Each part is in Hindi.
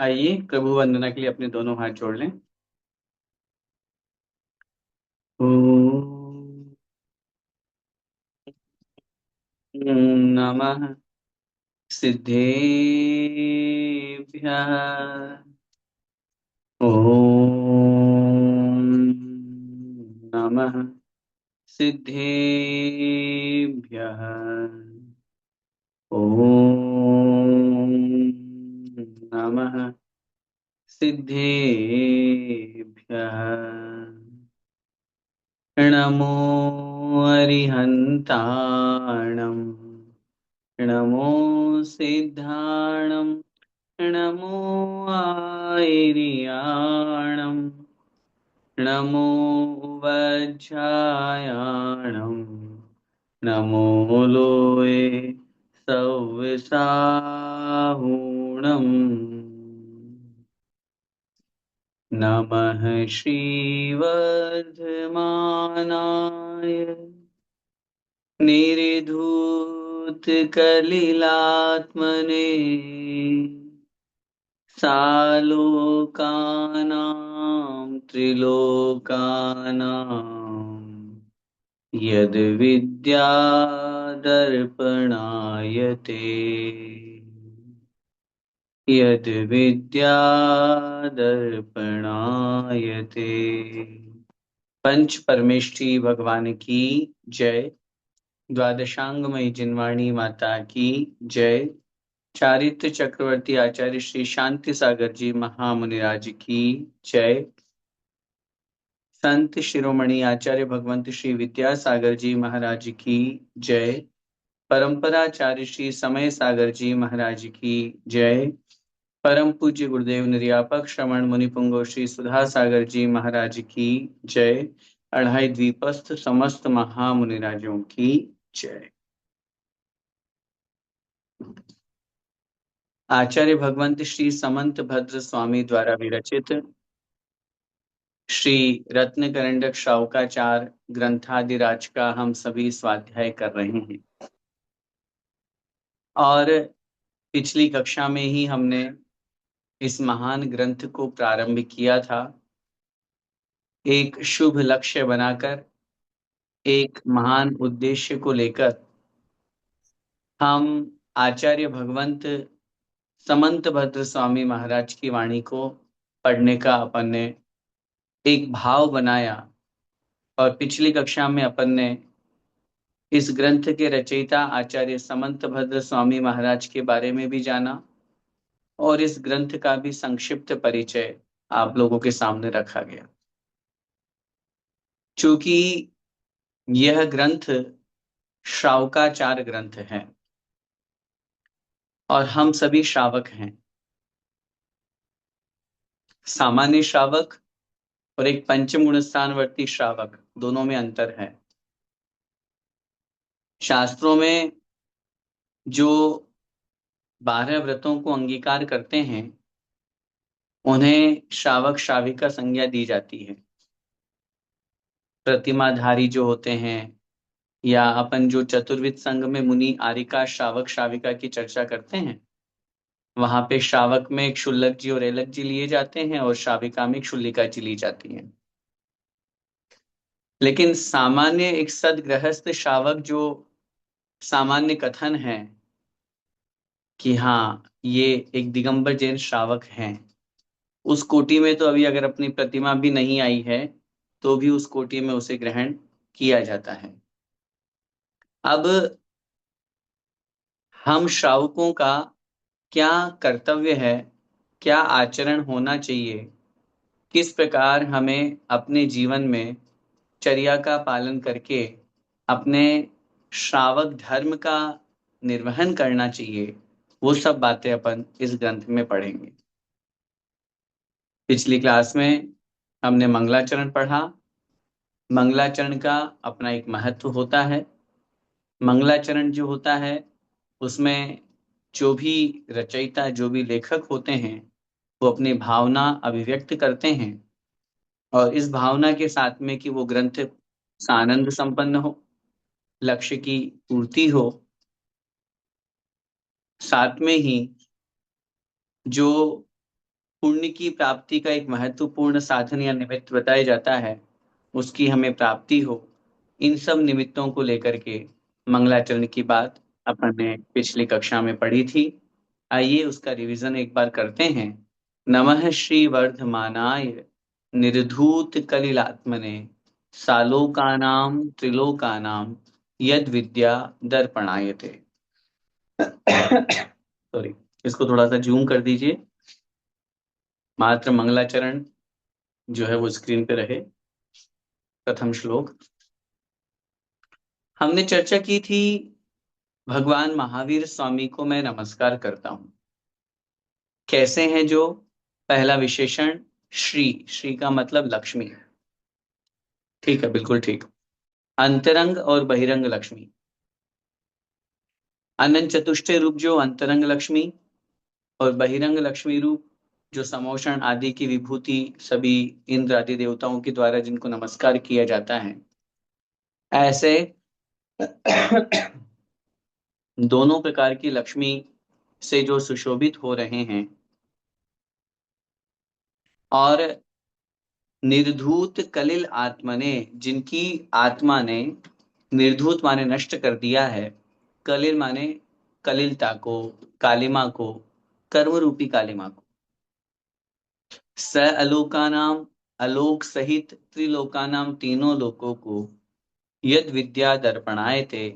आइए प्रभु वंदना के लिए अपने दोनों हाथ जोड़ लें। ओम नमः सिद्धेभ्यः। ओम नमः सिद्धेभ्यः। ओम नमः सिद्धेभ्यः। नमो अरिहन्ताणं नमो सिद्धाणं नमो आयर्याणं नमो वज्रायाणं नमो लोये सव्यसाहुणम्। नमः श्रीवर्धमानाय निर्धूतकलिलात्मने सालोकानां त्रिलोकानां यद्विद्यादर्पणाय ते यद्विद्यादर्पणाय ते। पंच परमेष्ठी भगवान की जय। द्वादशांगमयी जिनवाणी माता की जय। चारित्र चक्रवर्ती आचार्य श्री शांति सागर जी महामुनिराज की जय। संत शिरोमणि आचार्य भगवंत श्री विद्यासागर जी महाराज की जय। परंपराचार्य श्री समय सागर जी महाराज की जय। परम पूज्य गुरुदेव निर्यापक श्रवण मुनि पुंगव श्री सुधा सागर जी महाराज की जय। अढ़ाई द्वीपस्थ समस्त महामुनिराजों की जय। आचार्य भगवंत श्री समंत भद्र स्वामी द्वारा विरचित श्री रत्न करंडक शाहुकाचार ग्रंथादिराज का हम सभी स्वाध्याय कर रहे हैं। और पिछली कक्षा में ही हमने इस महान ग्रंथ को प्रारंभ किया था, एक शुभ लक्ष्य बनाकर, एक महान उद्देश्य को लेकर। हम आचार्य भगवंत समंत भद्र स्वामी महाराज की वाणी को पढ़ने का अपन ने एक भाव बनाया। और पिछली कक्षा में अपन ने इस ग्रंथ के रचयिता आचार्य समंत भद्र स्वामी महाराज के बारे में भी जाना और इस ग्रंथ का भी संक्षिप्त परिचय आप लोगों के सामने रखा गया। चूंकि यह ग्रंथ श्रावकाचार ग्रंथ है और हम सभी श्रावक हैं, सामान्य श्रावक और एक पंचम गुण स्थानवर्ती श्रावक, दोनों में अंतर है। शास्त्रों में जो 12 व्रतों को अंगीकार करते हैं उन्हें श्रावक श्राविका संज्ञा दी जाती है। प्रतिमाधारी जो होते हैं, या अपन जो चतुर्विद संघ में मुनि आरिका श्रावक श्राविका की चर्चा करते हैं, वहां पे श्रावक में एक क्षुल्लक जी और एलक जी लिए जाते हैं और श्राविका में क्षुल्लिका जी ली जाती हैं। लेकिन सामान्य एक सदगृहस्थ श्रावक जो सामान्य कथन है कि हाँ ये एक दिगंबर जैन श्रावक हैं, उस कोटि में तो अभी अगर अपनी प्रतिमा भी नहीं आई है तो भी उस कोटि में उसे ग्रहण किया जाता है। अब हम श्रावकों का क्या कर्तव्य है, क्या आचरण होना चाहिए, किस प्रकार हमें अपने जीवन में चर्या का पालन करके अपने श्रावक धर्म का निर्वहन करना चाहिए, वो सब बातें अपन इस ग्रंथ में पढ़ेंगे। पिछली क्लास में हमने मंगलाचरण पढ़ा। मंगलाचरण का अपना एक महत्व होता है। मंगलाचरण जो होता है उसमें जो भी रचयिता, जो भी लेखक होते हैं, वो अपनी भावना अभिव्यक्त करते हैं और इस भावना के साथ में कि वो ग्रंथ सानंद संपन्न हो, लक्ष्य की पूर्ति हो, साथ में ही जो पुण्य की प्राप्ति का एक महत्वपूर्ण साधन या निमित्त बताया जाता है, उसकी हमें प्राप्ति हो, इन सब निमित्तों को लेकर के मंगलाचरण की बात अपन ने पिछली कक्षा में पढ़ी थी। आइए उसका रिवीजन एक बार करते हैं। नमः श्री वर्धमानाय निर्धूत कलिलात्मने सालोकानाम त्रिलोकानाम यद विद्या दर्पणायते। सॉरी, इसको थोड़ा सा जूम कर दीजिए, मात्र मंगलाचरण जो है वो स्क्रीन पे रहे। प्रथम श्लोक हमने चर्चा की थी, भगवान महावीर स्वामी को मैं नमस्कार करता हूं। कैसे हैं जो? पहला विशेषण श्री, श्री का मतलब लक्ष्मी। ठीक है, बिल्कुल ठीक। अंतरंग और बहिरंग लक्ष्मी, अनंत चतुष्टय रूप जो अंतरंग लक्ष्मी, और बहिरंग लक्ष्मी रूप जो समोषण आदि की विभूति सभी इंद्र आदि देवताओं के द्वारा जिनको नमस्कार किया जाता है, ऐसे दोनों प्रकार की लक्ष्मी से जो सुशोभित हो रहे हैं और निर्धूत कलिल आत्मने, जिनकी आत्मा ने, निर्धूत माने नष्ट कर दिया है, कलिल माने कलिलता को, कालिमा को, कर्म रूपी कालिमा को, स अलोकानाम, अलोक सहित त्रिलोकानाम तीनों लोकों को, यद विद्या दर्पणाय थे,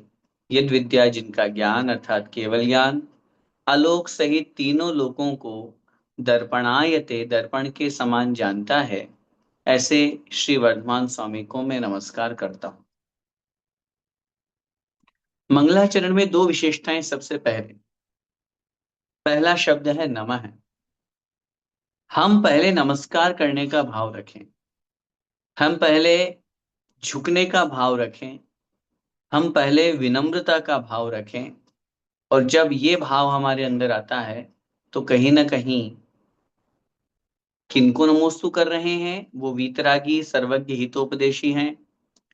यद विद्या जिनका ज्ञान अर्थात केवल ज्ञान, आलोक सहित तीनों लोकों को दर्पणायते दर्पण के समान जानता है, ऐसे श्री वर्धमान स्वामी को मैं नमस्कार करता हूं। मंगलाचरण में दो विशेषताएं। सबसे पहला शब्द है नमः। हम पहले नमस्कार करने का भाव रखें, हम पहले झुकने का भाव रखें, हम पहले विनम्रता का भाव रखें। और जब ये भाव हमारे अंदर आता है तो कहीं ना कहीं किनको नमोस्तु कर रहे हैं? वो वीतरागी सर्वज्ञ हितोपदेशी हैं,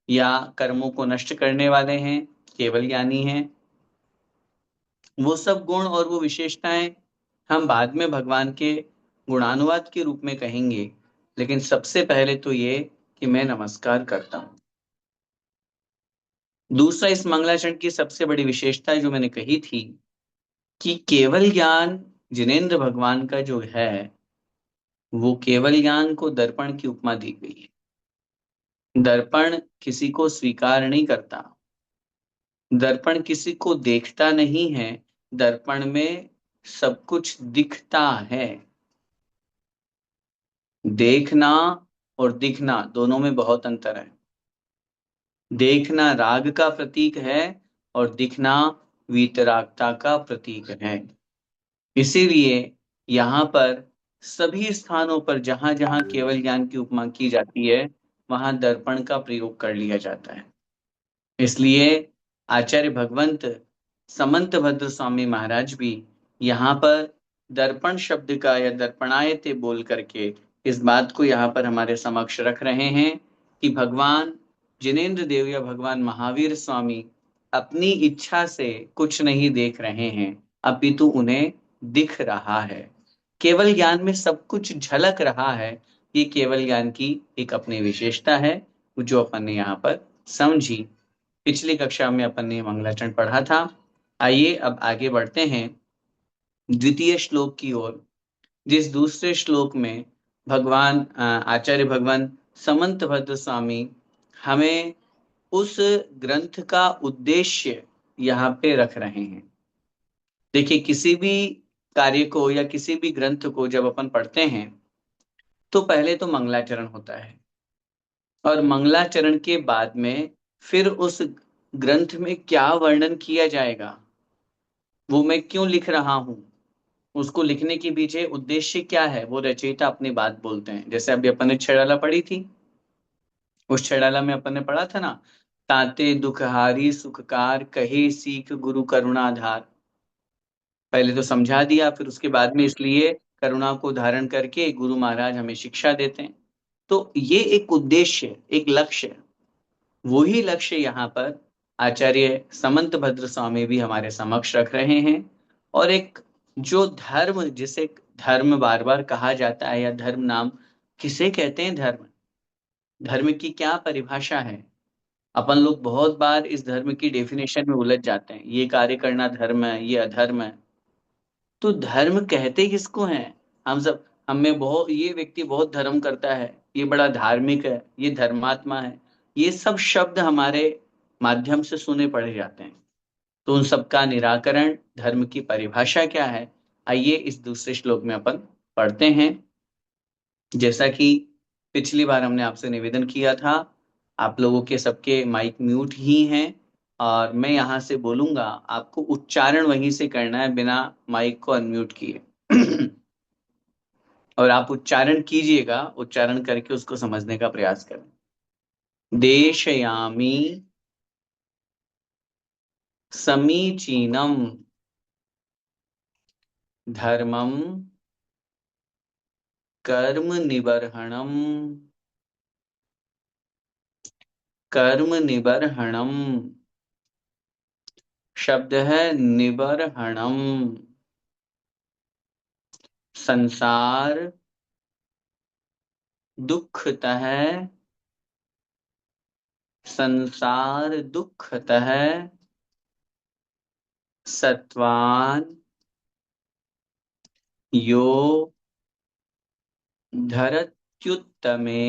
या कर्मों को नष्ट करने वाले हैं, केवल ज्ञानी हैं। वो सब गुण और वो विशेषताएं हम बाद में भगवान के गुणानुवाद के रूप में कहेंगे, लेकिन सबसे पहले तो ये कि मैं नमस्कार करता हूं। दूसरा, इस मंगलाचरण की सबसे बड़ी विशेषता जो मैंने कही थी कि केवल ज्ञान जिनेंद्र भगवान का जो है, वो केवल ज्ञान को दर्पण की उपमा दी गई है। दर्पण किसी को स्वीकार नहीं करता, दर्पण किसी को देखता नहीं है, दर्पण में सब कुछ दिखता है। देखना और दिखना दोनों में बहुत अंतर है। देखना राग का प्रतीक है और दिखना वीतरागता का प्रतीक है। इसीलिए यहाँ पर सभी स्थानों पर जहां जहां केवल ज्ञान की उपमा की जाती है, वहां दर्पण का प्रयोग कर लिया जाता है। इसलिए आचार्य भगवंत समंत भद्र स्वामी महाराज भी यहाँ पर दर्पण शब्द का या दर्पणायते बोल करके इस बात को यहाँ पर हमारे समक्ष रख रहे हैं कि भगवान जिनेंद्र देव या भगवान महावीर स्वामी अपनी इच्छा से कुछ नहीं देख रहे हैं, अपितु उन्हें दिख रहा है। केवल ज्ञान में सब कुछ झलक रहा है। ये केवल ज्ञान की एक अपनी विशेषता है जो अपन ने यहाँ पर समझी। पिछली कक्षा में अपन ने मंगलाचरण पढ़ा था। आइए अब आगे बढ़ते हैं द्वितीय श्लोक की ओर, जिस दूसरे श्लोक में भगवान आचार्य भगवान समंत भद्र स्वामी हमें उस ग्रंथ का उद्देश्य यहाँ पे रख रहे हैं। देखिए, किसी भी कार्य को या किसी भी ग्रंथ को जब अपन पढ़ते हैं तो पहले तो मंगलाचरण होता है, और मंगलाचरण के बाद में फिर उस ग्रंथ में क्या वर्णन किया जाएगा, वो मैं क्यों लिख रहा हूं, उसको लिखने के पीछे उद्देश्य क्या है, वो रचयिता अपनी बात बोलते हैं। जैसे अभी अपन ने छेड़ाला पढ़ी थी, उस छेड़ाला में अपन ने पढ़ा था ना, ताते दुखहारी सुखकार कहे सीख गुरु करुणाधार। पहले तो समझा दिया, फिर उसके बाद में इसलिए करुणा को धारण करके गुरु महाराज हमें शिक्षा देते हैं। तो ये एक उद्देश्य, एक लक्ष्य, वही लक्ष्य यहाँ पर आचार्य समंत भद्र स्वामी भी हमारे समक्ष रख रहे हैं। और एक जो धर्म, जिसे धर्म बार बार कहा जाता है, या धर्म नाम किसे कहते हैं? धर्म, धर्म की क्या परिभाषा है? अपन लोग बहुत बार इस धर्म की डेफिनेशन में उलझ जाते हैं, ये कार्य करना धर्म है, ये अधर्म है। तो धर्म कहते किसको हैं? हम सब, हमें बहुत, ये व्यक्ति बहुत धर्म करता है, ये बड़ा धार्मिक है, ये धर्मात्मा है, ये सब शब्द हमारे माध्यम से सुने पड़े जाते हैं। तो उन सब का निराकरण, धर्म की परिभाषा क्या है, आइए इस दूसरे श्लोक में अपन पढ़ते हैं। जैसा कि पिछली बार हमने आपसे निवेदन किया था, आप लोगों के सबके माइक म्यूट ही हैं, और मैं यहाँ से बोलूंगा, आपको उच्चारण वहीं से करना है बिना माइक को अनम्यूट किए। और आप उच्चारण कीजिएगा, उच्चारण करके उसको समझने का प्रयास करें। देशयामी समीचीनम धर्मम कर्म निबर्हणम, कर्म निबर्हणम, शब्द है निबर्हणम, संसार दुखतः, संसार दुखतः सत्वान यो धरत्युत्तमे,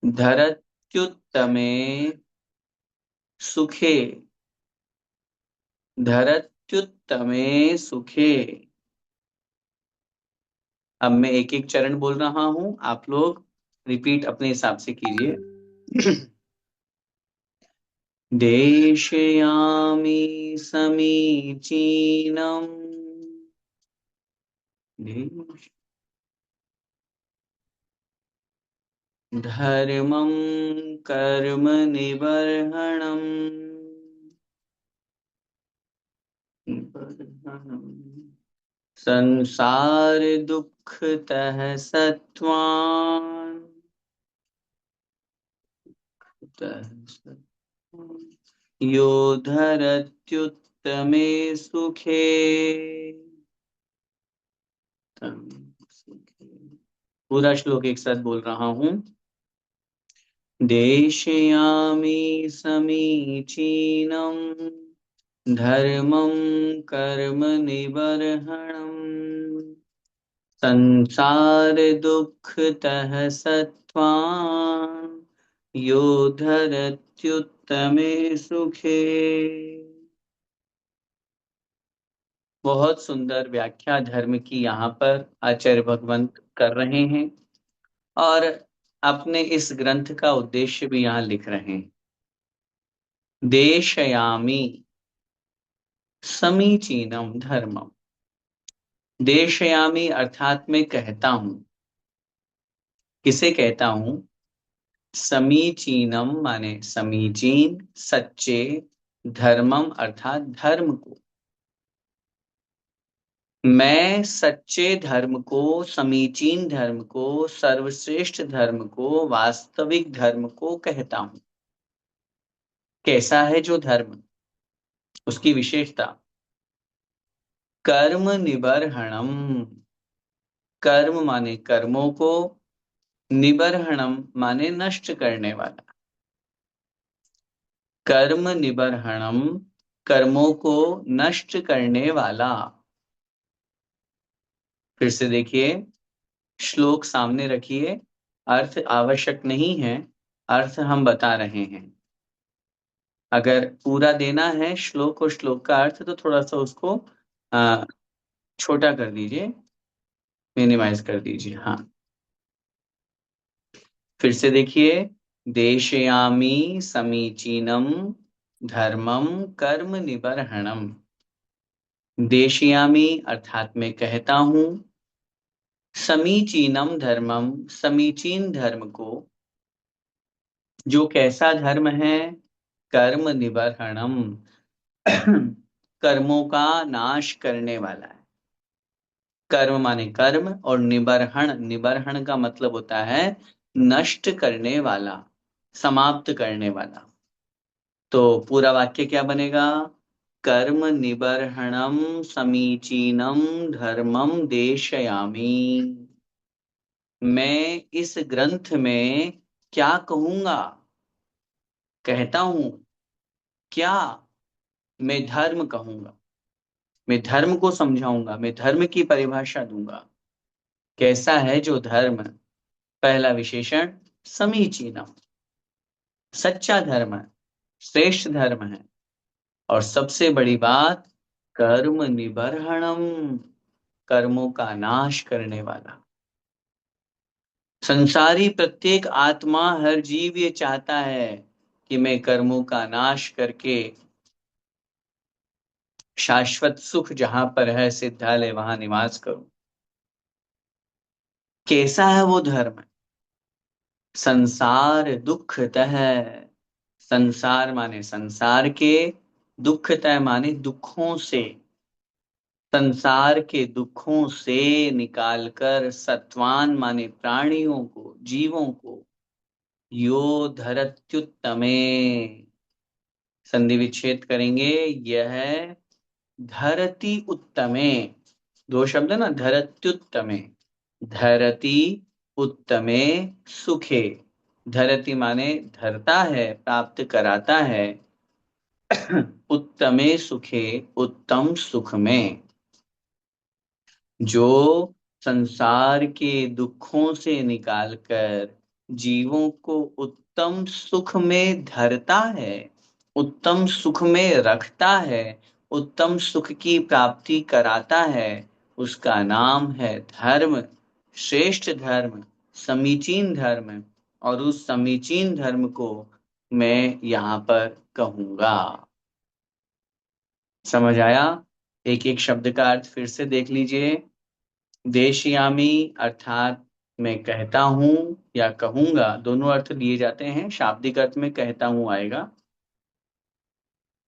धरत्युत्तमे सुखे, धरत्युत्तमे सुखे। अब मैं एक एक चरण बोल रहा हूं, आप लोग रिपीट अपने हिसाब से कीजिए। देशयामि समीचीनम्, धर्मं कर्म निबर्हणम्, संसार दुःखतः सत्त्वान्, यो धरत्युत्तमे सुखे, पूरा श्लोक एक साथ बोल रहा हूं। देशयामि समीचीनम् धर्मं कर्म निबर्हणम्, संसार दुःखतः सत्त्वान् यो धरत्युत्तमे सुखे। बहुत सुंदर व्याख्या धर्म की यहाँ पर आचार्य भगवंत कर रहे हैं, और अपने इस ग्रंथ का उद्देश्य भी यहाँ लिख रहे हैं। देशयामी समीचीनम धर्मम, देशयामी अर्थात मैं कहता हूं, किसे कहता हूं? समीचीनम माने समीचीन, सच्चे, धर्मम अर्थात धर्म को, मैं सच्चे धर्म को, समीचीन धर्म को, सर्वश्रेष्ठ धर्म को, वास्तविक धर्म को कहता हूं। कैसा है जो धर्म? उसकी विशेषता, कर्म निबर्हणम, कर्म माने कर्मों को, निबर्हणम माने नष्ट करने वाला, कर्म निबर्हणम कर्मों को नष्ट करने वाला। फिर से देखिए, श्लोक सामने रखिए, अर्थ आवश्यक नहीं है, अर्थ हम बता रहे हैं। अगर पूरा देना है श्लोक और श्लोक का अर्थ, तो थोड़ा सा उसको छोटा कर दीजिए, मिनिमाइज कर दीजिए। हाँ, फिर से देखिए, देशयामी समीचीनम धर्मम कर्म निबर्हणम, देशयामी अर्थात मैं कहता हूं, समीचीनम धर्मम समीचीन धर्म को, जो कैसा धर्म है? कर्म निबर्हणम कर्मों का नाश करने वाला है। कर्म माने कर्म, और निबर्हण, निबर्हण का मतलब होता है नष्ट करने वाला, समाप्त करने वाला। तो पूरा वाक्य क्या बनेगा? कर्म निबर्हणम समीचीनम धर्मम देशयामि। मैं इस ग्रंथ में क्या कहूंगा, कहता हूं क्या, मैं धर्म कहूंगा, मैं धर्म को समझाऊंगा, मैं धर्म की परिभाषा दूंगा। कैसा है जो धर्म? पहला विशेषण समीचीनम, सच्चा धर्म है, श्रेष्ठ धर्म है। और सबसे बड़ी बात, कर्म निबर्हणम, कर्मों का नाश करने वाला। संसारी प्रत्येक आत्मा, हर जीव ये चाहता है कि मैं कर्मों का नाश करके शाश्वत सुख जहां पर है सिद्धालय वहां निवास करूं। कैसा है वो धर्म? संसार दुखतः, संसार माने संसार के, दुखतः माने दुखों से, संसार के दुखों से निकालकर सत्वान माने प्राणियों को, जीवों को, यो धरत्युत्तमे, संधि विच्छेद करेंगे, यह धरती उत्तमे, दो शब्द है ना, धरत्युत्तमे, धरती उत्तमे सुखे, धरती माने धरता है, प्राप्त कराता है, उत्तमे सुखे, उत्तम सुख में, जो संसार के दुखों से निकालकर जीवों को उत्तम सुख में धरता है, उत्तम सुख में रखता है, उत्तम सुख की प्राप्ति कराता है, उसका नाम है धर्म, श्रेष्ठ धर्म, समीचीन धर्म। और उस समीचीन धर्म को मैं यहाँ पर कहूंगा। समझ आया? एक एक शब्द का अर्थ फिर से देख लीजिए। देशयामी अर्थात मैं कहता हूं या कहूंगा, दोनों अर्थ लिए जाते हैं। शाब्दिक अर्थ में कहता हूं आएगा।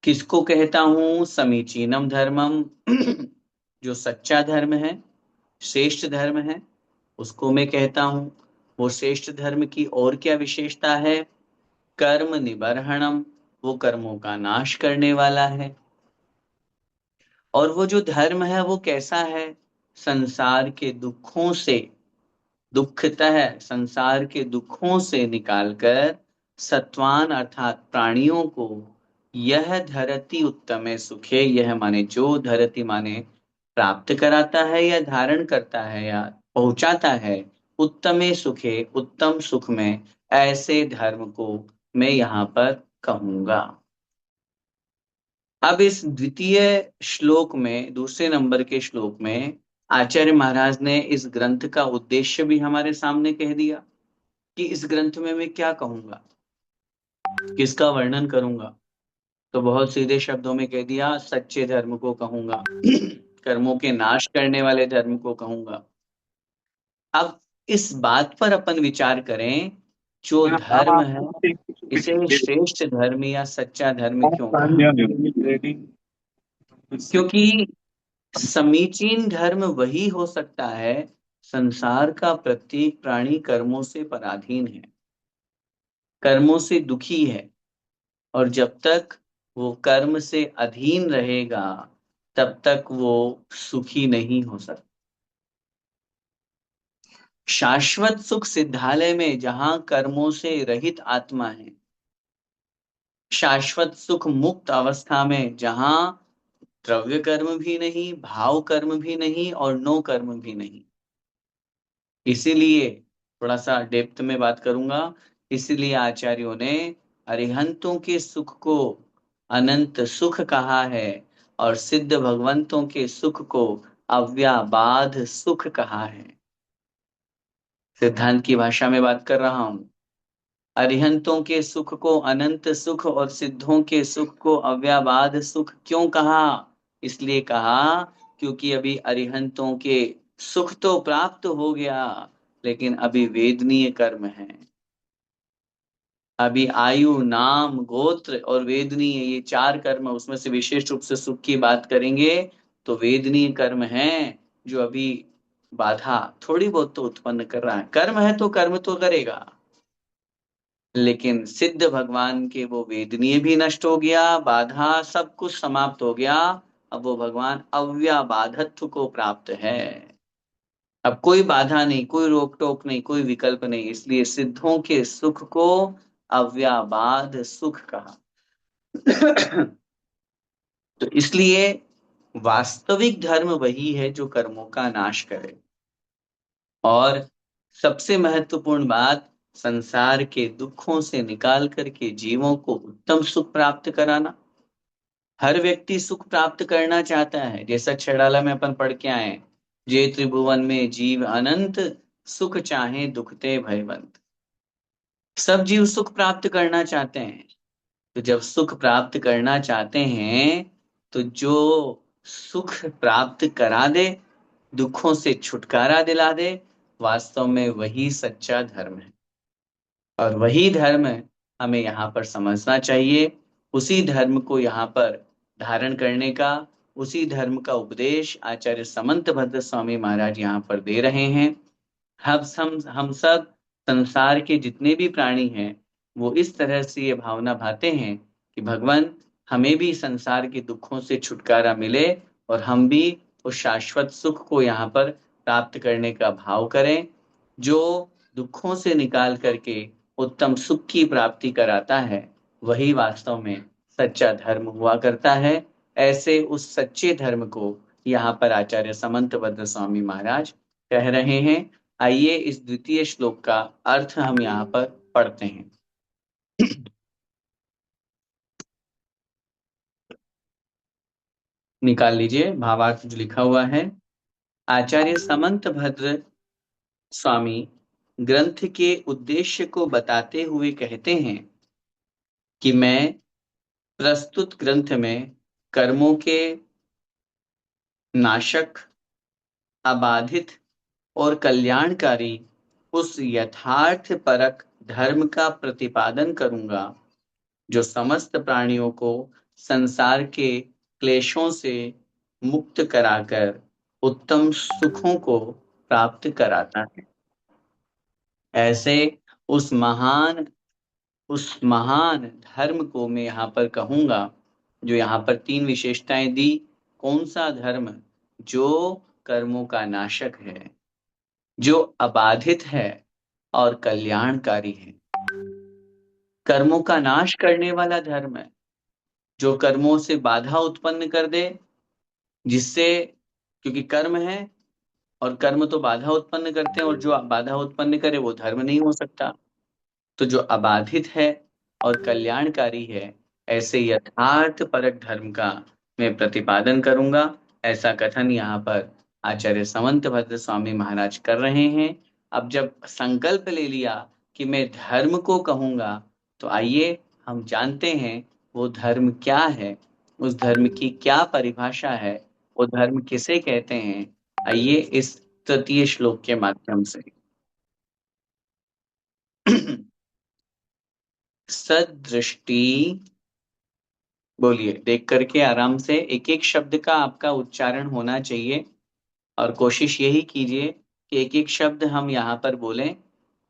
किसको कहता हूं? समीचीनम धर्मम, जो सच्चा धर्म है, श्रेष्ठ धर्म है, उसको मैं कहता हूं। वो श्रेष्ठ धर्म की और क्या विशेषता है? कर्म निबर्हणम, वो कर्मों का नाश करने वाला है। और वो जो धर्म है वो कैसा है? संसार के दुखों से, दुखतः संसार के दुखों से निकालकर सत्वान अर्थात प्राणियों को, यह धरती उत्तमे सुखे, यह माने जो, धरती माने प्राप्त कराता है या धारण करता है या पहुंचाता है, उत्तमे सुखे, उत्तम सुख में, ऐसे धर्म को मैं यहाँ पर कहूंगा। अब इस द्वितीय श्लोक में, दूसरे नंबर के श्लोक में आचार्य महाराज ने इस ग्रंथ का उद्देश्य भी हमारे सामने कह दिया कि इस ग्रंथ में मैं क्या कहूंगा, किसका वर्णन करूंगा। तो बहुत सीधे शब्दों में कह दिया, सच्चे धर्म को कहूंगा, कर्मों के नाश करने वाले धर्म को कहूंगा। अब इस बात पर अपन विचार करें, जो धर्म है इसे श्रेष्ठ धर्म या सच्चा धर्म क्यों कहा? क्योंकि समीचीन धर्म वही हो सकता है, संसार का प्रत्येक प्राणी कर्मों से पराधीन है, कर्मों से दुखी है, और जब तक वो कर्म से अधीन रहेगा तब तक वो सुखी नहीं हो सकता। शाश्वत सुख सिद्धालय में जहां कर्मों से रहित आत्मा है, शाश्वत सुख मुक्त अवस्था में जहां द्रव्य कर्म भी नहीं, भाव कर्म भी नहीं और नो कर्म भी नहीं। इसीलिए थोड़ा सा डेप्थ में बात करूंगा। इसीलिए आचार्यों ने अरिहंतों के सुख को अनंत सुख कहा है और सिद्ध भगवंतों के सुख को अव्याबाध सुख कहा है। सिद्धांत की भाषा में बात कर रहा हूं। अरिहंतों के सुख को अनंत सुख और सिद्धों के सुख को अव्याबाध सुख क्यों कहा? इसलिए कहा क्योंकि अभी अरिहंतों के सुख तो प्राप्त हो गया, लेकिन अभी वेदनीय कर्म है। अभी आयु, नाम, गोत्र और वेदनीय, ये चार कर्म, उसमें से विशेष रूप से सुख की बात करेंगे तो वेदनीय कर्म है जो अभी बाधा थोड़ी बहुत तो उत्पन्न कर रहा है। कर्म है तो कर्म तो करेगा। लेकिन सिद्ध भगवान के वो वेदनीय भी नष्ट हो गया, बाधा सब कुछ समाप्त हो गया। अब वो भगवान अव्याबाधत्व को प्राप्त है। अब कोई बाधा नहीं, कोई रोक टोक नहीं, कोई विकल्प नहीं, इसलिए सिद्धों के सुख को अव्याबाध सुख कहा। तो इसलिए वास्तविक धर्म वही है जो कर्मों का नाश करे। और सबसे महत्वपूर्ण बात, संसार के दुखों से निकाल करके जीवों को उत्तम सुख प्राप्त कराना। हर व्यक्ति सुख प्राप्त करना चाहता है, जैसा छेड़ाला में अपन पढ़ के आए हैं, जे त्रिभुवन में जीव अनंत, सुख चाहे दुखते भयवंत। सब जीव सुख प्राप्त करना चाहते हैं। तो जब सुख प्राप्त करना चाहते हैं, तो जो सुख प्राप्त करा दे, दुखों से छुटकारा दिला दे, वास्तव में वही सच्चा धर्म है। और वही धर्म हमें यहाँ पर समझना चाहिए। उसी धर्म को यहाँ पर धारण करने का, उसी धर्म का उपदेश आचार्य समंत भद्र स्वामी महाराज यहाँ पर दे रहे हैं। हम सब संसार के जितने भी प्राणी हैं, वो इस तरह से ये भावना भाते हैं कि भगवान, हमें भी संसार के दुखों से छुटकारा मिले और हम भी उस शाश्वत सुख को यहाँ पर प्राप्त करने का भाव करें। जो दुखों से निकाल करके उत्तम सुख की प्राप्ति कराता है, वही वास्तव में सच्चा धर्म हुआ करता है। ऐसे उस सच्चे धर्म को यहाँ पर आचार्य समंत भद्र स्वामी महाराज कह रहे हैं। आइए इस द्वितीय श्लोक का अर्थ हम यहाँ पर पढ़ते हैं। निकाल लीजिए भावार्थ जो लिखा हुआ है। आचार्य समंत भद्र स्वामी ग्रंथ के उद्देश्य को बताते हुए कहते हैं कि मैं प्रस्तुत ग्रंथ में कर्मों के नाशक, अबाधित और कल्याणकारी उस यथार्थ परक धर्म का प्रतिपादन करूंगा, जो समस्त प्राणियों को संसार के क्लेशों से मुक्त कराकर उत्तम सुखों को प्राप्त कराता है। ऐसे उस महान उस महान धर्म को मैं यहाँ पर कहूंगा, जो यहाँ पर तीन विशेषताएं दी। कौन सा धर्म? जो कर्मों का नाशक है, जो अबाधित है और कल्याणकारी है। कर्मों का नाश करने वाला धर्म है, जो कर्मों से बाधा उत्पन्न कर दे, जिससे, क्योंकि कर्म है और कर्म तो बाधा उत्पन्न करते हैं, और जो बाधा उत्पन्न करे वो धर्म नहीं हो सकता। तो जो अबाधित है और कल्याणकारी है, ऐसे यथार्थ परक धर्म का मैं प्रतिपादन करूंगा। ऐसा कथन यहाँ पर आचार्य समंत भद्र स्वामी महाराज कर रहे हैं। अब जब संकल्प ले लिया कि मैं धर्म को कहूंगा, तो आइए हम जानते हैं वो धर्म क्या है, उस धर्म की क्या परिभाषा है, वो धर्म किसे कहते हैं। आइए इस तृतीय श्लोक के माध्यम से। सदृष्टि, बोलिए देख करके आराम से, एक एक शब्द का आपका उच्चारण होना चाहिए। और कोशिश यही कीजिए कि एक एक शब्द हम यहाँ पर बोलें।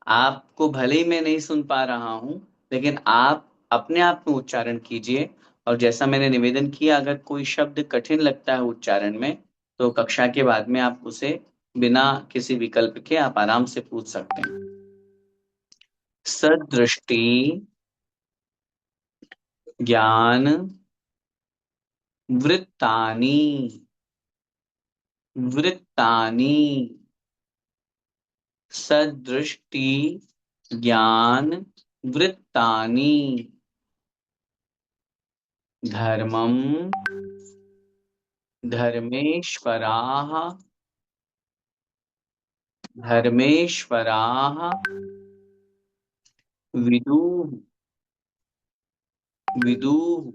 आपको भले ही मैं नहीं सुन पा रहा हूं, लेकिन आप अपने आप में उच्चारण कीजिए। और जैसा मैंने निवेदन किया, अगर कोई शब्द कठिन लगता है उच्चारण में, तो कक्षा के बाद में आप उसे बिना किसी विकल्प के आप आराम से पूछ सकते हैं। सदृष्टि ज्ञान वृत्तानि, वृत्तानि, सदृष्टि ज्ञान वृत्तानि, धर्मम धर्मेश्वराः, धर्मेश्वराः विदुः, विदुः,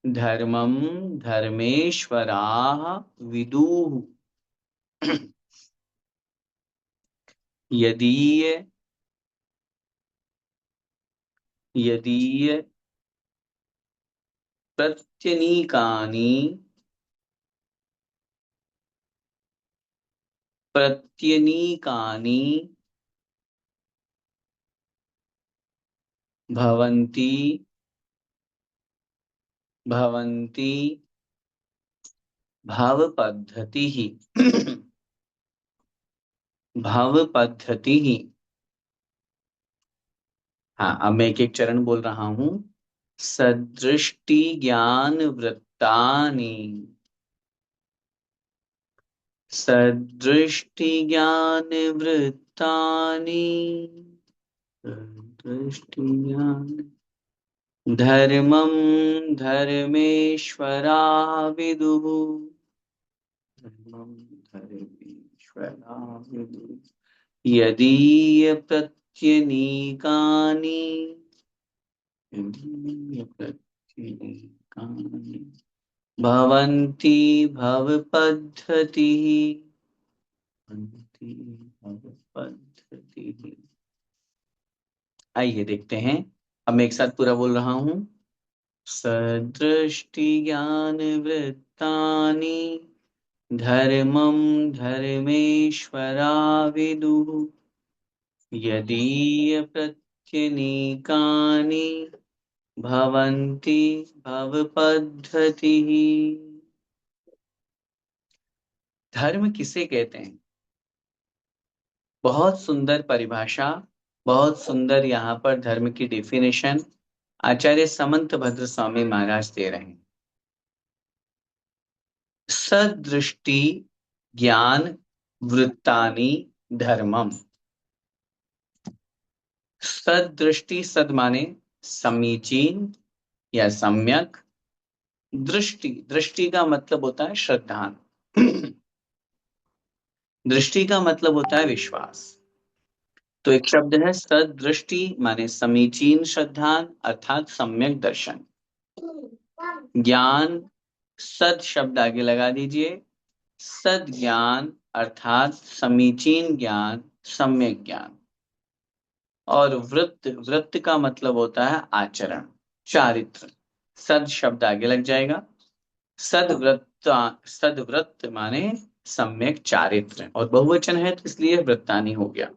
धर्मम धर्मेश्वराः विदुः। यदीय, यदीय प्रत्यनीकानि, प्रत्यनीकानि भवन्ति भवन्ति भवपद्धतिः भवपद्धतिः। हाँ, अब मैं एक एक चरण बोल रहा हूं। सदृष्टि ज्ञान वृत्तानि, सदृष्टि ज्ञान वृत्तानि, सदृष्टि ज्ञान धर्मं धर्मेश्वरा विदुः, धर्मं धर्मेश्वरा विदुः। यदीय प्रत्यनीकानि, यदीय प्रत्यनीकानि भवन्ति भवपद्धतिः, भवन्ति भवपद्धतिः। आइए देखते हैं। अब मैं एक साथ पूरा बोल रहा हूं। सदृष्टि ज्ञान वृत्तानि धर्मं धर्मेश्वरा विदुः, यदीय प्रत्यनीकानि भवन्ति भवपद्धतिः। धर्म किसे कहते हैं? बहुत सुंदर परिभाषा, बहुत सुंदर यहाँ पर धर्म की डेफिनेशन आचार्य समंत भद्र स्वामी महाराज दे रहे हैं। सदृष्टि ज्ञान वृत्तानि धर्मम। सदृष्टि, सद माने समीचीन या सम्यक। दृष्टि, दृष्टि का मतलब होता है श्रद्धान दृष्टि का मतलब होता है विश्वास। तो एक शब्द है सदृष्टि माने समीचीन श्रद्धान अर्थात सम्यक दर्शन। ज्ञान, सद शब्द आगे लगा दीजिए, सद ज्ञान अर्थात समीचीन ज्ञान, सम्यक ज्ञान। और वृत्त, वृत्त का मतलब होता है आचरण, चारित्र। सद शब्द आगे लग जाएगा। सदवृत्त, सदवृत्त माने सम्यक चारित्र, और बहुवचन है तो इसलिए वृत्तानि हो गया।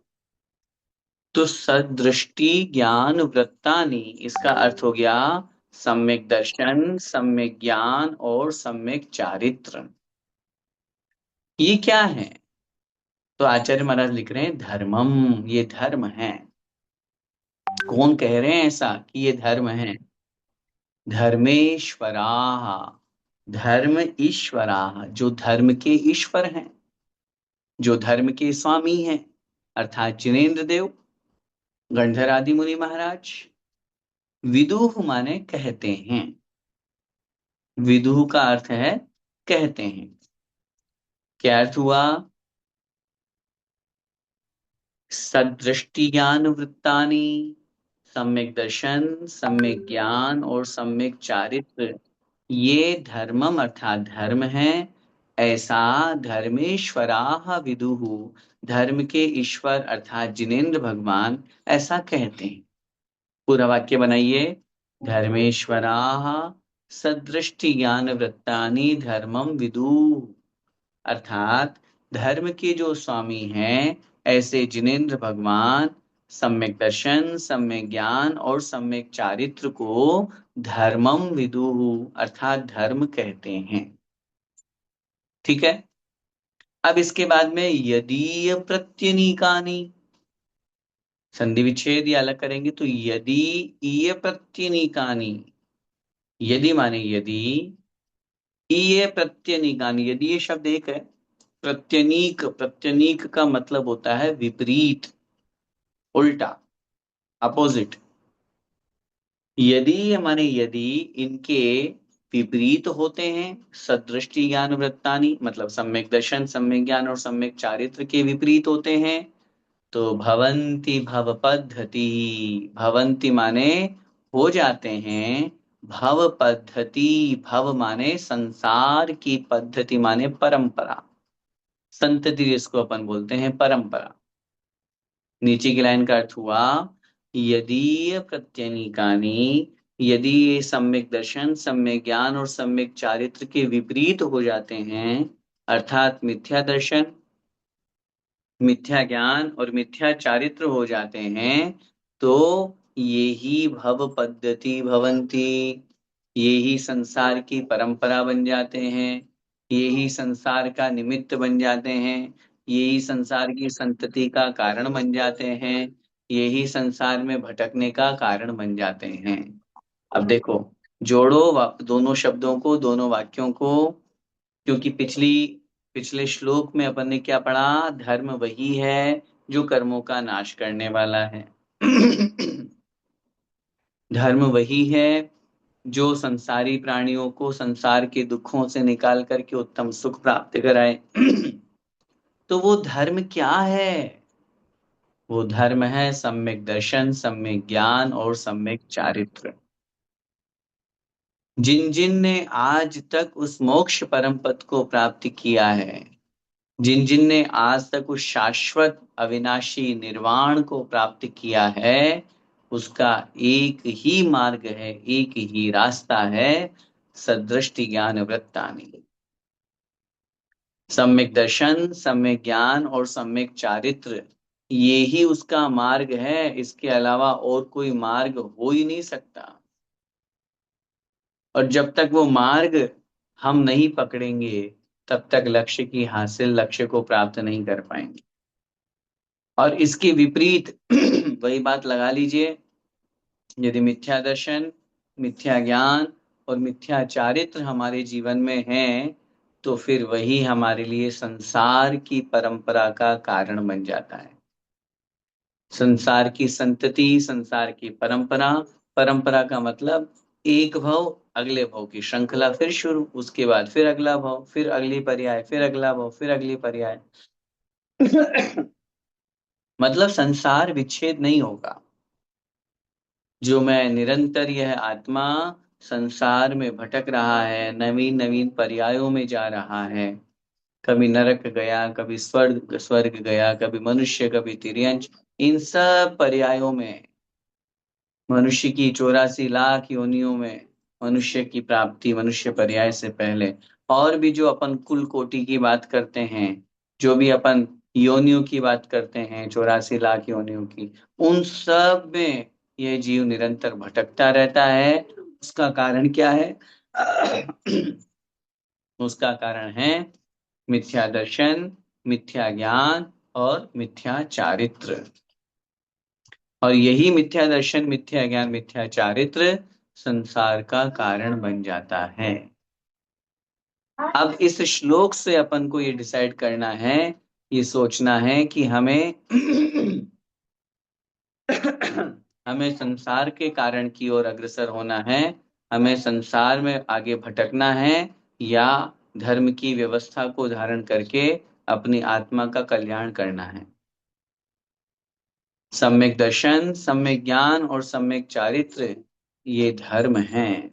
तो सदृष्टि ज्ञान वृत्तानि, इसका अर्थ हो गया सम्यक दर्शन, सम्यक ज्ञान और सम्यक चारित्र। ये क्या है? तो आचार्य महाराज लिख रहे हैं धर्मम, ये धर्म है। कौन कह रहे हैं ऐसा कि ये धर्म है? धर्मेश्वराः, धर्म ईश्वराः, जो धर्म के ईश्वर हैं, जो धर्म के स्वामी हैं, अर्थात जिनेन्द्र देव, गंधर आदि मुनि महाराज। विदुः माने कहते हैं, विदुः का अर्थ है कहते हैं। क्या अर्थ हुआ? सदृष्टि ज्ञान वृत्तानि, सम्यक दर्शन, सम्यक ज्ञान और सम्यक चारित्र, ये धर्मम अर्थात धर्म है। ऐसा धर्मेश्वराः विदुः, धर्म के ईश्वर अर्थात जिनेन्द्र भगवान ऐसा कहते हैं। पूरा वाक्य बनाइए। धर्मेश्वराः सदृष्टि ज्ञान वृत्तानि धर्मम विदुः, अर्थात धर्म के जो स्वामी हैं ऐसे जिनेन्द्र भगवान सम्यक दर्शन, सम्यक ज्ञान और सम्यक चारित्र को धर्मम विदुः अर्थात धर्म कहते हैं। ठीक है। अब इसके बाद में यदीय प्रत्यनीकानि, संधि विच्छेद या अलग करेंगे तो यदि ईय प्रत्यनीकानि, यदि माने यदि, ईय प्रत्यनीकानि, यदि ये शब्द एक है। प्रत्यनीक, प्रत्यनीक का मतलब होता है विपरीत, उल्टा, अपोजिट। यदि माने यदि इनके विपरीत होते हैं, सदृष्टि ज्ञान वृत्तानि मतलब सम्यक दर्शन, सम्यक ज्ञान और सम्यक चारित्र के विपरीत होते हैं, तो भवन्ति भव पद्धति, भवन्ति माने हो जाते हैं, भव पद्धति, भव माने संसार की, पद्धति माने परंपरा, संतति जिसको अपन बोलते हैं परंपरा। नीचे की लाइन का अर्थ हुआ यदि प्रत्यनीकानि, यदि ये सम्यक दर्शन, सम्यक ज्ञान और सम्यक चारित्र के विपरीत हो जाते हैं, अर्थात मिथ्या दर्शन, मिथ्या ज्ञान और मिथ्या चारित्र हो जाते हैं, तो ये ही भव पद्धति भवन्ति, ये ही संसार की परंपरा बन जाते हैं, ये ही संसार का निमित्त बन जाते हैं, ये ही संसार की संतति का कारण बन जाते हैं, ये ही संसार में भटकने का कारण बन जाते हैं। अब देखो, जोड़ो दोनों शब्दों को, दोनों वाक्यों को, क्योंकि पिछले श्लोक में अपन ने क्या पढ़ा? धर्म वही है जो कर्मों का नाश करने वाला है। धर्म वही है जो संसारी प्राणियों को संसार के दुखों से निकाल करके उत्तम सुख प्राप्त कराए। तो वो धर्म क्या है? वो धर्म है सम्यक दर्शन, सम्यक ज्ञान और सम्यक चारित्र। जिन जिन ने आज तक उस मोक्ष परम पद को प्राप्त किया है, जिन जिन ने आज तक उस शाश्वत अविनाशी निर्वाण को प्राप्त किया है, उसका एक ही मार्ग है, एक ही रास्ता है, सदृष्टि ज्ञान वृत्तानि। सम्यक दर्शन, सम्यक ज्ञान और सम्यक चारित्र, ये ही उसका मार्ग है। इसके अलावा और कोई मार्ग हो ही नहीं सकता। और जब तक वो मार्ग हम नहीं पकड़ेंगे, तब तक लक्ष्य को प्राप्त नहीं कर पाएंगे। और इसके विपरीत वही बात लगा लीजिए, यदि मिथ्या दर्शन, मिथ्या ज्ञान और मिथ्या चारित्र हमारे जीवन में है, तो फिर वही हमारे लिए संसार की परंपरा का कारण बन जाता है। संसार की संतति, संसार की परंपरा, परंपरा का मतलब एक भव, अगले भव की श्रृंखला फिर शुरू, उसके बाद फिर अगला भव, फिर अगली पर्याय, फिर अगला भव, फिर अगली पर्याय। मतलब संसार विच्छेद नहीं होगा। जो मैं निरंतर यह आत्मा संसार में भटक रहा है, नवीन नवीन पर्यायों में जा रहा है, कभी नरक गया, कभी स्वर्ग स्वर्ग गया, कभी मनुष्य, कभी तिर्यंच, इन सब पर्यायों में, मनुष्य की 84 लाख योनियों में मनुष्य की प्राप्ति, मनुष्य पर्याय से पहले, और भी जो अपन कुल कोटि की बात करते हैं, जो भी अपन योनियों की बात करते हैं, 84 लाख योनियों की, उन सब में यह जीव निरंतर भटकता रहता है। उसका कारण क्या है? उसका कारण है मिथ्या दर्शन, मिथ्या ज्ञान और मिथ्या चारित्र। और यही मिथ्या दर्शन, मिथ्या ज्ञान, मिथ्या चारित्र संसार का कारण बन जाता है। अब इस श्लोक से अपन को ये डिसाइड करना है, ये सोचना है कि हमें हमें संसार के कारण की ओर अग्रसर होना है, हमें संसार में आगे भटकना है, या धर्म की व्यवस्था को धारण करके अपनी आत्मा का कल्याण करना है। सम्यक दर्शन, सम्यक ज्ञान और सम्यक चारित्र ये धर्म है,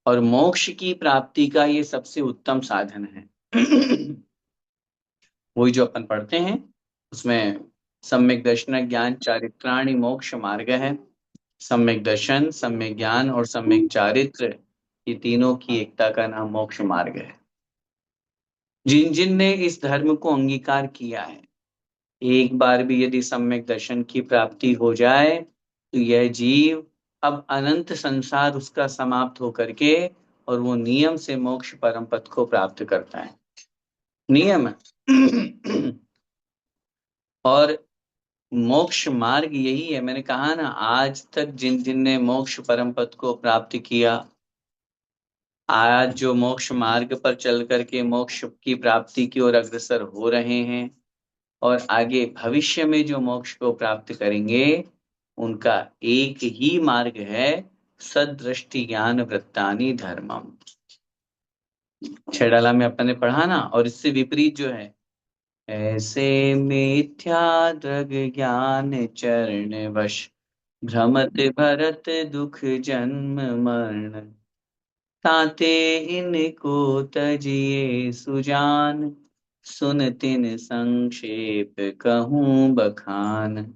और मोक्ष की प्राप्ति का ये सबसे उत्तम साधन है। वही जो अपन पढ़ते हैं उसमें, सम्यक दर्शन ज्ञान चारित्राणि मोक्ष मार्ग है। सम्यक दर्शन, सम्यक ज्ञान और सम्यक चारित्र, ये तीनों की एकता का नाम मोक्ष मार्ग है। जिन जिन ने इस धर्म को अंगीकार किया है, एक बार भी यदि सम्यक दर्शन की प्राप्ति हो जाए, तो यह जीव अब अनंत संसार उसका समाप्त होकर के, और वो नियम से मोक्ष परम पद को प्राप्त करता है। नियम और मोक्ष मार्ग यही है। मैंने कहा ना, आज तक जिन जिन ने मोक्ष परम पद को प्राप्त किया, आज जो मोक्ष मार्ग पर चल करके मोक्ष की प्राप्ति की ओर अग्रसर हो रहे हैं, और आगे भविष्य में जो मोक्ष को प्राप्त करेंगे, उनका एक ही मार्ग है, सदृष्टि ज्ञान वृत्तानि धर्मम। छेडाला में अपन ने पढ़ा ना, और इससे विपरीत जो है, ऐसे मिथ्या दृग ज्ञान चरण वश, भ्रमत भरत दुख जन्म मरण, ताते इनको तजिए सुजान, सुन तिन संक्षेप कहूं बखान।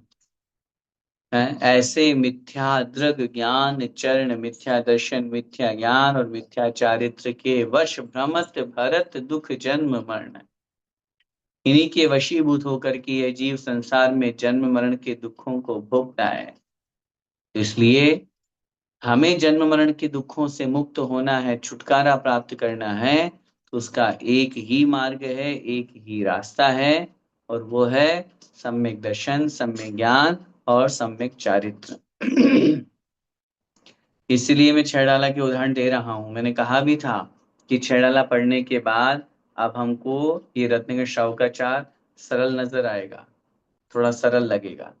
ऐसे मिथ्या दृग ज्ञान चरण, मिथ्या दर्शन, मिथ्या ज्ञान और मिथ्या चारित्र के वश भ्रमत भरत दुख जन्म मरण, इन्हीं के वशीभूत होकर के यह जीव संसार में जन्म मरण के दुखों को भोगता है। इसलिए हमें जन्म मरण के दुखों से मुक्त होना है, छुटकारा प्राप्त करना है, तो उसका एक ही मार्ग है, एक ही रास्ता है, और वो है सम्यक दर्शन, सम्यक ज्ञान और सम्यक चारित्र। इसलिए मैं छह डाला के उदाहरण दे रहा हूं। मैंने कहा भी था कि छह डाला पढ़ने के बाद अब हमको ये रत्नाकर शाहूकाचार्य सरल नजर आएगा, थोड़ा सरल लगेगा,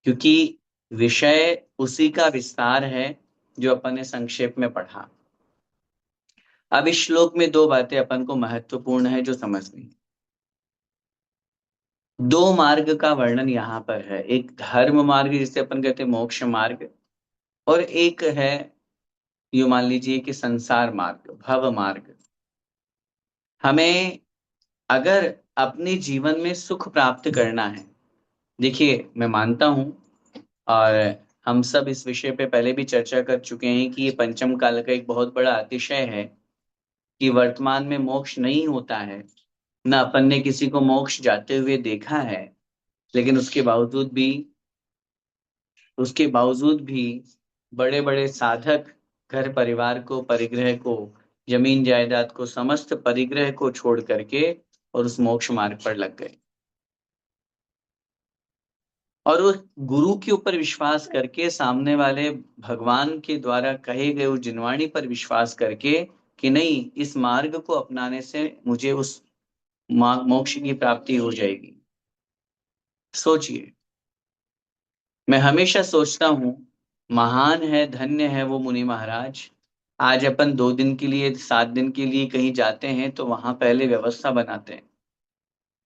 क्योंकि विषय उसी का विस्तार है जो अपन ने संक्षेप में पढ़ा। अब इस श्लोक में दो बातें अपन को महत्वपूर्ण है जो समझनी। दो मार्ग का वर्णन यहाँ पर है, एक धर्म मार्ग जिसे अपन कहते हैं मोक्ष मार्ग, और एक है यो मान लीजिए कि संसार मार्ग, भव मार्ग। हमें अगर अपने जीवन में सुख प्राप्त करना है, देखिए मैं मानता हूं, और हम सब इस विषय पे पहले भी चर्चा कर चुके हैं कि ये पंचम काल का एक बहुत बड़ा अतिशय है कि वर्तमान में मोक्ष नहीं होता है, न अपन ने किसी को मोक्ष जाते हुए देखा है। लेकिन उसके बावजूद भी बड़े बड़े साधक घर परिवार को, परिग्रह को, जमीन जायदाद को, समस्त परिग्रह को छोड़ करके और उस मोक्ष मार्ग पर लग गए, और उस गुरु के ऊपर विश्वास करके, सामने वाले भगवान के द्वारा कहे गए उस जिनवाणी पर विश्वास करके कि नहीं, इस मार्ग को अपनाने से मुझे उस मोक्ष की प्राप्ति हो जाएगी। सोचिए, मैं हमेशा सोचता हूं, महान है, धन्य है वो मुनि महाराज। आज अपन 2 दिन के लिए, 7 दिन के लिए कहीं जाते हैं तो वहां पहले व्यवस्था बनाते हैं,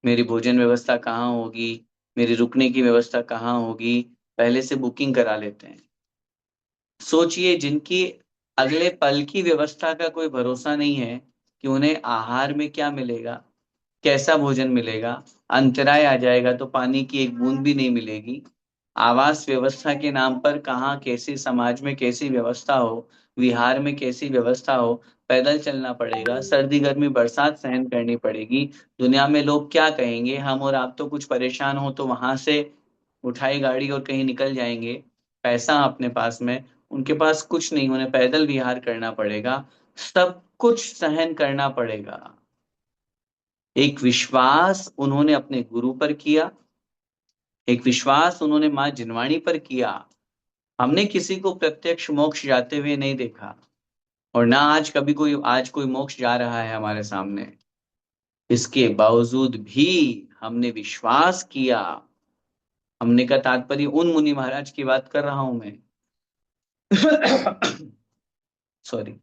मेरी भोजन व्यवस्था कहाँ होगी, मेरी रुकने की व्यवस्था कहाँ होगी, पहले से बुकिंग करा लेते हैं। सोचिए, जिनकी अगले पल की व्यवस्था का कोई भरोसा नहीं है कि उन्हें आहार में क्या मिलेगा, कैसा भोजन मिलेगा, अंतराय आ जाएगा तो पानी की एक बूंद भी नहीं मिलेगी, आवास व्यवस्था के नाम पर कहाँ कैसी समाज में कैसी व्यवस्था हो, विहार में कैसी व्यवस्था हो, पैदल चलना पड़ेगा, सर्दी गर्मी बरसात सहन करनी पड़ेगी, दुनिया में लोग क्या कहेंगे, हम और आप तो कुछ परेशान हो तो वहां से उठाई गाड़ी और कहीं निकल जाएंगे, पैसा अपने पास में, उनके पास कुछ नहीं, उन्हें पैदल विहार करना पड़ेगा, सब कुछ सहन करना पड़ेगा। एक विश्वास उन्होंने अपने गुरु पर किया, एक विश्वास उन्होंने मां जिनवाणी पर किया। हमने किसी को प्रत्यक्ष मोक्ष जाते हुए नहीं देखा, और ना आज कोई मोक्ष जा रहा है हमारे सामने। इसके बावजूद भी हमने विश्वास किया। हमने का तात्पर्य उन मुनि महाराज की बात कर रहा हूं मैं। सॉरी।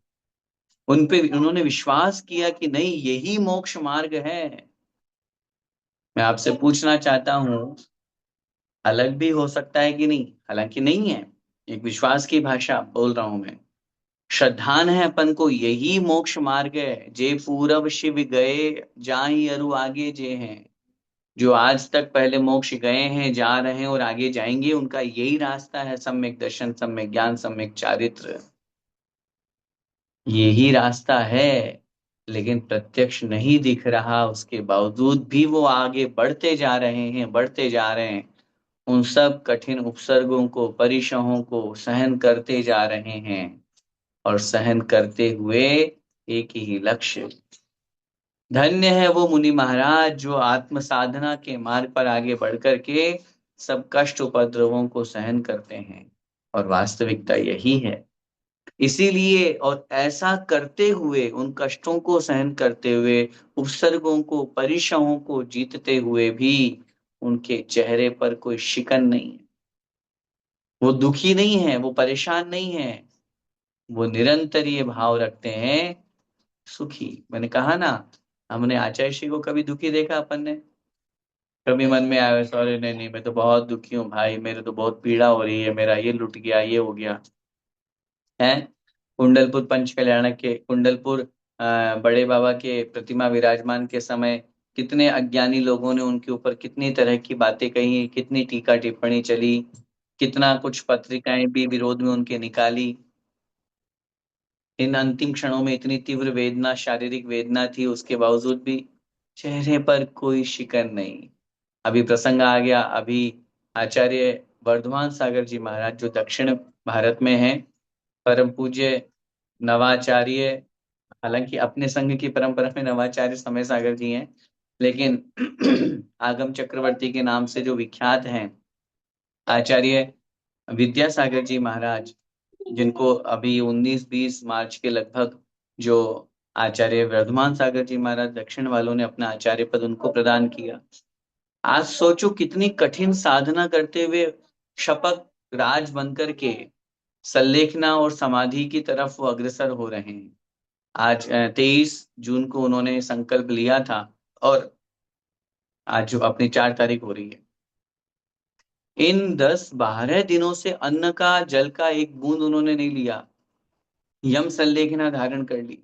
उन पे उन्होंने विश्वास किया कि नहीं, यही मोक्ष मार्ग है। मैं आपसे पूछना चाहता हूं, अलग भी हो सकता है कि नहीं? हालांकि नहीं है, एक विश्वास की भाषा बोल रहा हूं मैं। श्रद्धान है अपन को, यही मोक्ष मार्ग है। जे पूरब शिव गए, जाहि अरु आगे जे हैं। जो आज तक पहले मोक्ष गए हैं, जा रहे हैं और आगे जाएंगे, उनका यही रास्ता है, सम्यक दर्शन, सम्यक ज्ञान, सम्यक चारित्र। यही रास्ता है, लेकिन प्रत्यक्ष नहीं दिख रहा, उसके बावजूद भी वो आगे बढ़ते जा रहे हैं, बढ़ते जा रहे हैं। उन सब कठिन उपसर्गों को, परिशहों को सहन करते जा रहे हैं, और सहन करते हुए एक ही लक्ष्य। धन्य है वो मुनि महाराज जो आत्म साधना के मार्ग पर आगे बढ़ करके सब कष्ट उपद्रवों को सहन करते हैं, और वास्तविकता यही है। इसीलिए, और ऐसा करते हुए, उन कष्टों को सहन करते हुए, उपसर्गों को, परिशहों को जीतते हुए भी उनके चेहरे पर कोई शिकन नहीं है। वो दुखी नहीं है, वो परेशान नहीं है, वो निरंतर ये भाव रखते हैं, सुखी। मैंने कहा ना, हमने आचार्य श्री को कभी दुखी देखा अपन ने? कभी मन में आया सॉरी, नहीं नहीं, मैं तो बहुत दुखी हूँ भाई, मेरे तो बहुत पीड़ा हो रही है, मेरा ये लुट गया, ये हो गया है। कुंडलपुर पंच कल्याणक के कुंडलपुर बड़े बाबा के प्रतिमा विराजमान के समय कितने अज्ञानी लोगों ने उनके ऊपर कितनी तरह की बातें कही, कितनी टीका टिप्पणी चली, कितना कुछ पत्रिकाएं भी विरोध में उनके निकाली। इन अंतिम क्षणों में इतनी तीव्र वेदना, शारीरिक वेदना थी, उसके बावजूद भी चेहरे पर कोई शिकन नहीं। अभी प्रसंग आ गया, अभी आचार्य वर्धमान सागर जी महाराज जो दक्षिण भारत में हैं। परम पूज्य नवाचार्य, हालांकि अपने संघ की परंपरा में नवाचार्य समय सागर जी हैं, लेकिन आगम चक्रवर्ती के नाम से जो विख्यात हैं आचार्य विद्यासागर जी महाराज, जिनको अभी 19-20 मार्च के लगभग जो आचार्य वर्धमान सागर जी महाराज दक्षिण वालों ने अपना आचार्य पद उनको प्रदान किया। आज सोचो कितनी कठिन साधना करते हुए शपथ राज बनकर के संलेखना और समाधि की तरफ वो अग्रसर हो रहे हैं। आज 23 जून को उन्होंने संकल्प लिया था और आज जो अपनी 4 तारीख हो रही है, इन 10-12 दिनों से अन्न का जल का एक बूंद उन्होंने नहीं लिया, यम संलेखना धारण कर ली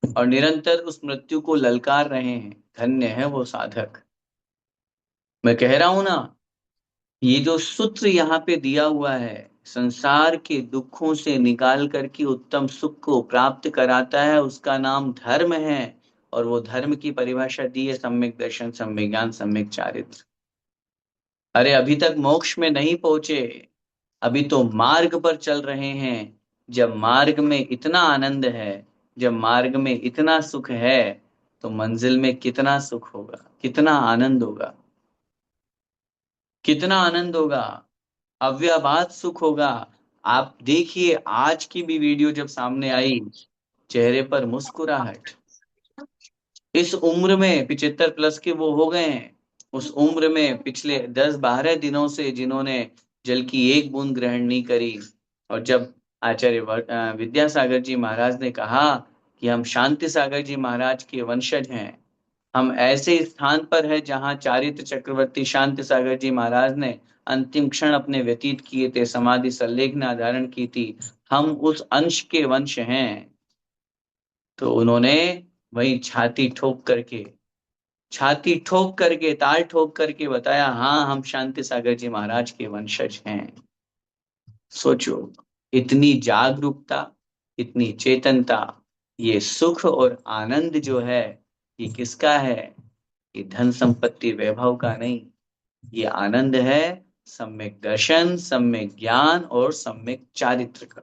और निरंतर उस मृत्यु को ललकार रहे हैं। धन्य है वो साधक। मैं कह रहा हूं ना, ये जो सूत्र यहाँ पे दिया हुआ है, संसार के दुखों से निकाल करके उत्तम सुख को प्राप्त कराता है, उसका नाम धर्म है। और वो धर्म की परिभाषा दी है सम्यक दर्शन, सम्यक ज्ञान, सम्यक चारित्र। अरे अभी तक मोक्ष में नहीं पहुंचे, अभी तो मार्ग पर चल रहे हैं। जब मार्ग में इतना आनंद है, जब मार्ग में इतना सुख है, तो मंजिल में कितना सुख होगा, कितना आनंद होगा, कितना आनंद होगा, अव्यवहात सुख होगा। आप देखिए आज की भी वीडियो जब सामने आई, चेहरे पर मुस्कुराहट। इस उम्र में 75 प्लस के वो हो गए हैं, उस उम्र में पिछले 10-12 दिनों से जिन्होंने जल की एक बूंद ग्रहण नहीं करी, और जब आचार्य विद्यासागर जी महाराज ने कहा कि हम शांति सागर जी महाराज के वंशज हैं, हम ऐसे स्थान पर है जहां चारित्र चक्रवर्ती शांति सागर जी महाराज ने अंतिम क्षण अपने व्यतीत किए थे, समाधि संलेखना धारण की थी, हम उस अंश के वंश हैं। तो उन्होंने वही छाती ठोक करके ताल ठोक करके बताया, हाँ हम शांति सागर जी महाराज के वंशज हैं। सोचो, इतनी जागरूकता, इतनी चेतनता, ये सुख और आनंद जो है, ये किसका है? ये धन संपत्ति वैभव का नहीं, ये आनंद है सम्यक दर्शन, सम्यक ज्ञान और सम्यक चारित्र का।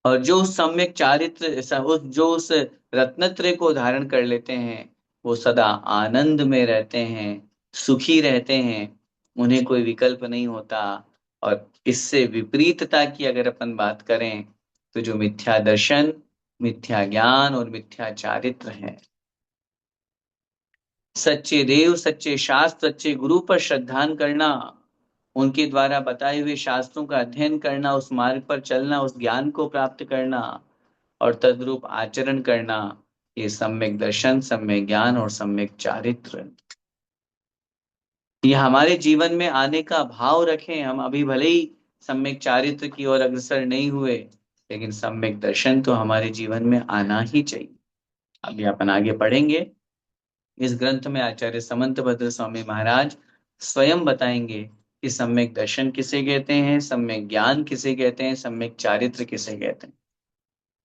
और जो उस सम्यक चारित्र जो उस रत्नत्रय को धारण कर लेते हैं, वो सदा आनंद में रहते हैं, सुखी रहते हैं, उन्हें कोई विकल्प नहीं होता। और इससे विपरीतता की अगर अपन बात करें, तो जो मिथ्या दर्शन, मिथ्या ज्ञान और मिथ्या चारित्र है, सच्चे देव, सच्चे शास्त्र, सच्चे गुरु पर श्रद्धान करना, उनके द्वारा बताए हुए शास्त्रों का अध्ययन करना, उस मार्ग पर चलना, उस ज्ञान को प्राप्त करना और तद्रूप आचरण करना, ये सम्यक दर्शन, सम्यक ज्ञान और सम्यक चारित्र, ये हमारे जीवन में आने का भाव रखें। हम अभी भले ही सम्यक चारित्र की ओर अग्रसर नहीं हुए, लेकिन सम्यक दर्शन तो हमारे जीवन में आना ही चाहिए। अभी अपन आगे पढ़ेंगे। इस ग्रंथ में आचार्य समंतभद्र स्वामी महाराज स्वयं बताएंगे कि सम्यक दर्शन किसे कहते हैं, सम्यक ज्ञान किसे कहते हैं, सम्यक चारित्र किसे कहते हैं।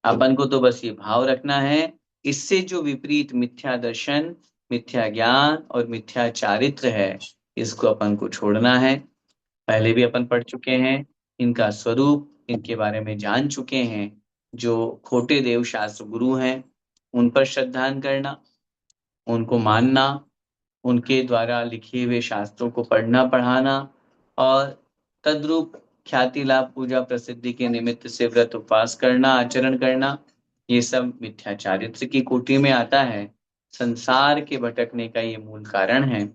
अपन को तो बस ये भाव रखना है, इससे जो विपरीत मिथ्या दर्शन, मिथ्या ज्ञान और मिथ्या चारित्र है, इसको अपन को छोड़ना है। पहले भी अपन पढ़ चुके हैं, इनका स्वरूप, इनके बारे में जान चुके हैं। जो खोटे देव शास्त्र गुरु हैं, उन पर श्रद्धान करना, उनको मानना, उनके द्वारा लिखे हुए शास्त्रों को पढ़ना पढ़ाना और तद्रूप ख्याति लाभ पूजा प्रसिद्धि के निमित्त से व्रत उपवास करना, आचरण करना, ये सब मिथ्या चारित्र की कोटि में आता है। संसार के भटकने का ये मूल कारण है।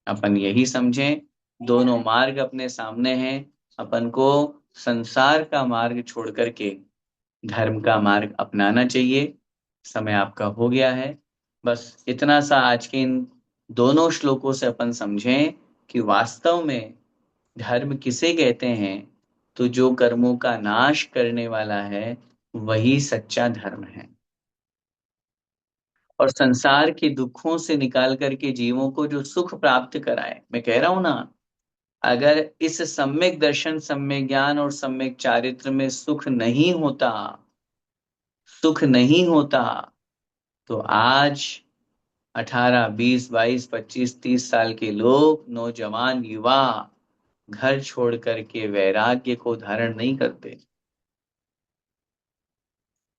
अपन यही समझें, दोनों मार्ग अपने सामने हैं, अपन को संसार का मार्ग छोड़ करके धर्म का मार्ग अपनाना चाहिए। समय आपका हो गया है। बस इतना सा आज के इन दोनों श्लोकों से अपन समझें कि वास्तव में धर्म किसे कहते हैं। तो जो कर्मों का नाश करने वाला है, वही सच्चा धर्म है। और संसार के दुखों से निकाल करके जीवों को जो सुख प्राप्त कराए, मैं कह रहा हूं ना, अगर इस सम्यक दर्शन, सम्यक ज्ञान और सम्यक चारित्र में सुख नहीं होता, सुख नहीं होता, तो आज 18, 20, 22, 25, 30 साल के लोग, नौजवान युवा, घर छोड़ करके वैराग्य को धारण नहीं करते।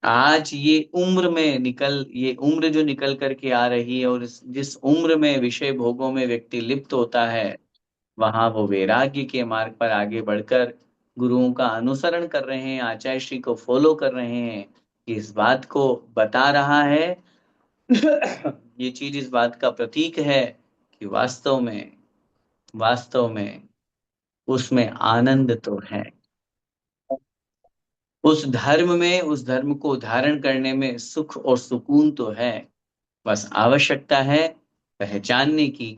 आज ये उम्र जो निकल करके आ रही है, और जिस उम्र में विषय भोगों में व्यक्ति लिप्त होता है, वहां वो वैराग्य के मार्ग पर आगे बढ़कर गुरुओं का अनुसरण कर रहे हैं, आचार्य श्री को फॉलो कर रहे हैं। इस बात को बता रहा है। ये चीज इस बात का प्रतीक है कि वास्तव में उसमें आनंद तो है। उस धर्म को धारण करने में सुख और सुकून तो है। बस आवश्यकता है पहचानने की।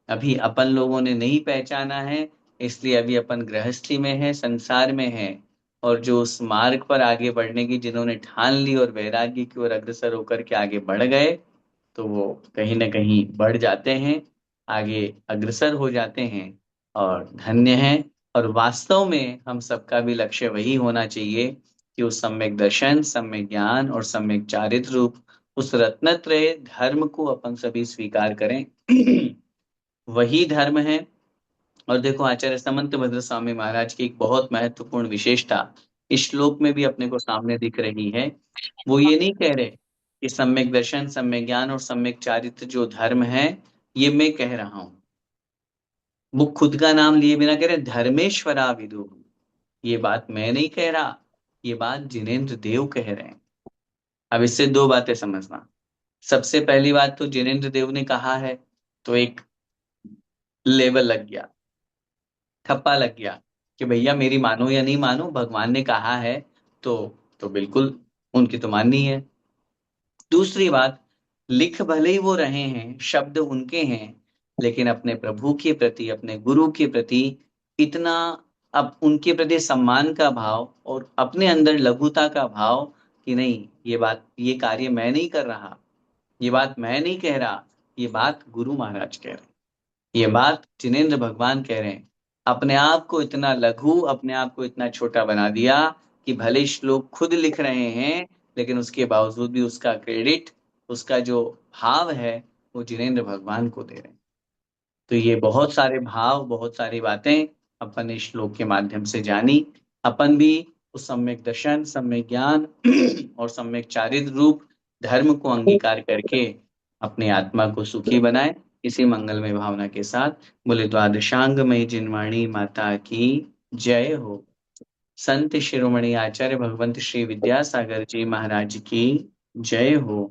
अभी अपन लोगों ने नहीं पहचाना है, इसलिए अभी अपन गृहस्थी में है, संसार में है। और जो उस मार्ग पर आगे बढ़ने की जिन्होंने ठान ली और वैराग्य की ओर अग्रसर होकर के आगे बढ़ गए, तो वो कहीं ना कहीं बढ़ जाते हैं, आगे अग्रसर हो जाते हैं और धन्य हैं। और वास्तव में हम सबका भी लक्ष्य वही होना चाहिए कि उस सम्यक दर्शन, सम्यक ज्ञान और सम्यक चारित्र रूप उस रत्नत्रय धर्म को अपन सभी स्वीकार करें। वही धर्म है। और देखो, आचार्य समंत भद्र स्वामी महाराज की एक बहुत महत्वपूर्ण विशेषता इस श्लोक में भी अपने को सामने दिख रही है। वो ये नहीं कह रहे कि सम्यक दर्शन, सम्यक ज्ञान और सम्यक चारित्र जो धर्म है, ये मैं कह रहा हूं। वो खुद का नाम लिए बिना कह रहे धर्मेश्वरा विदु। ये बात मैं नहीं कह रहा, ये बात जिनेन्द्र देव कह रहे हैं। अब इससे दो बातें समझना। सबसे पहली बात, तो जिनेन्द्र देव ने कहा है, तो एक लेवल लग गया, ठप्पा लग गया कि भैया मेरी मानो या नहीं मानो, भगवान ने कहा है तो तो बिल्कुल उनकी तो माननी है। दूसरी बात, लिख भले ही वो रहे हैं, शब्द उनके हैं, लेकिन अपने प्रभु के प्रति, अपने गुरु के प्रति इतना, अब उनके प्रति सम्मान का भाव और अपने अंदर लघुता का भाव कि नहीं, ये कार्य मैं नहीं कर रहा, ये बात मैं नहीं कह रहा, ये बात गुरु महाराज कह रहे हैं, ये बात जिनेन्द्र भगवान कह रहे हैं। अपने आप को इतना लघु, अपने आप को इतना छोटा बना दिया कि भले श्लोक खुद लिख रहे हैं, लेकिन उसके बावजूद भी उसका क्रेडिट, उसका जो भाव है, वो जिनेन्द्र भगवान को दे रहे हैं। तो ये बहुत सारे भाव, बहुत सारी बातें अपन इस श्लोक के माध्यम से जानी। अपन भी उस सम्यक दर्शन, सम्यक ज्ञान और सम्यक चारित्र रूप धर्म को अंगीकार करके अपनी आत्मा को सुखी बनाए। इसी मंगलमय भावना के साथ बोले द्वादशांग मई जिनवाणी माता की जय हो। संत शिरोमणि आचार्य भगवंत श्री विद्यासागर जी महाराज की जय हो।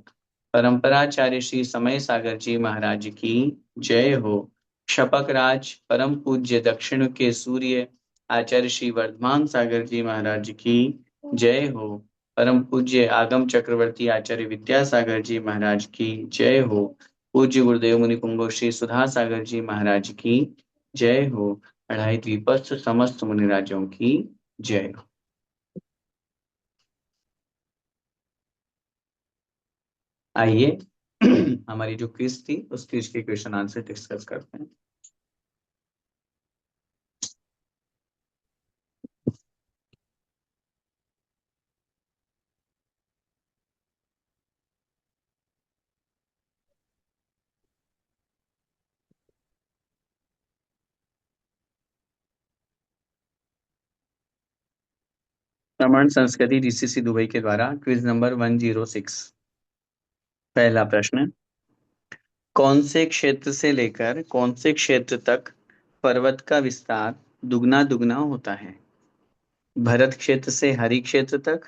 परंपराचार्य श्री समय सागर जी महाराज की जय हो। शपक राज परम पूज्य दक्षिण के सूर्य आचार्य श्री वर्धमान सागर जी महाराज की जय हो। परम पूज्य आगम चक्रवर्ती आचार्य विद्यासागर जी महाराज की जय हो। पूज्य गुरुदेव मुनि पुंगव श्री सुधा सागर जी महाराज की जय हो। अढ़ाई द्वीपस्थ समस्त मुनिराजों की जय हो। आइए हमारी जो क्विज थी, उस क्विज के क्वेश्चन आंसर डिस्कस करते हैं। प्रमाण संस्कृति जीसीसी दुबई के द्वारा क्विज नंबर 106। पहला प्रश्न, कौन से क्षेत्र से लेकर कौन से क्षेत्र तक पर्वत का विस्तार दुगना दुगना होता है? भरत क्षेत्र से हरि क्षेत्र तक,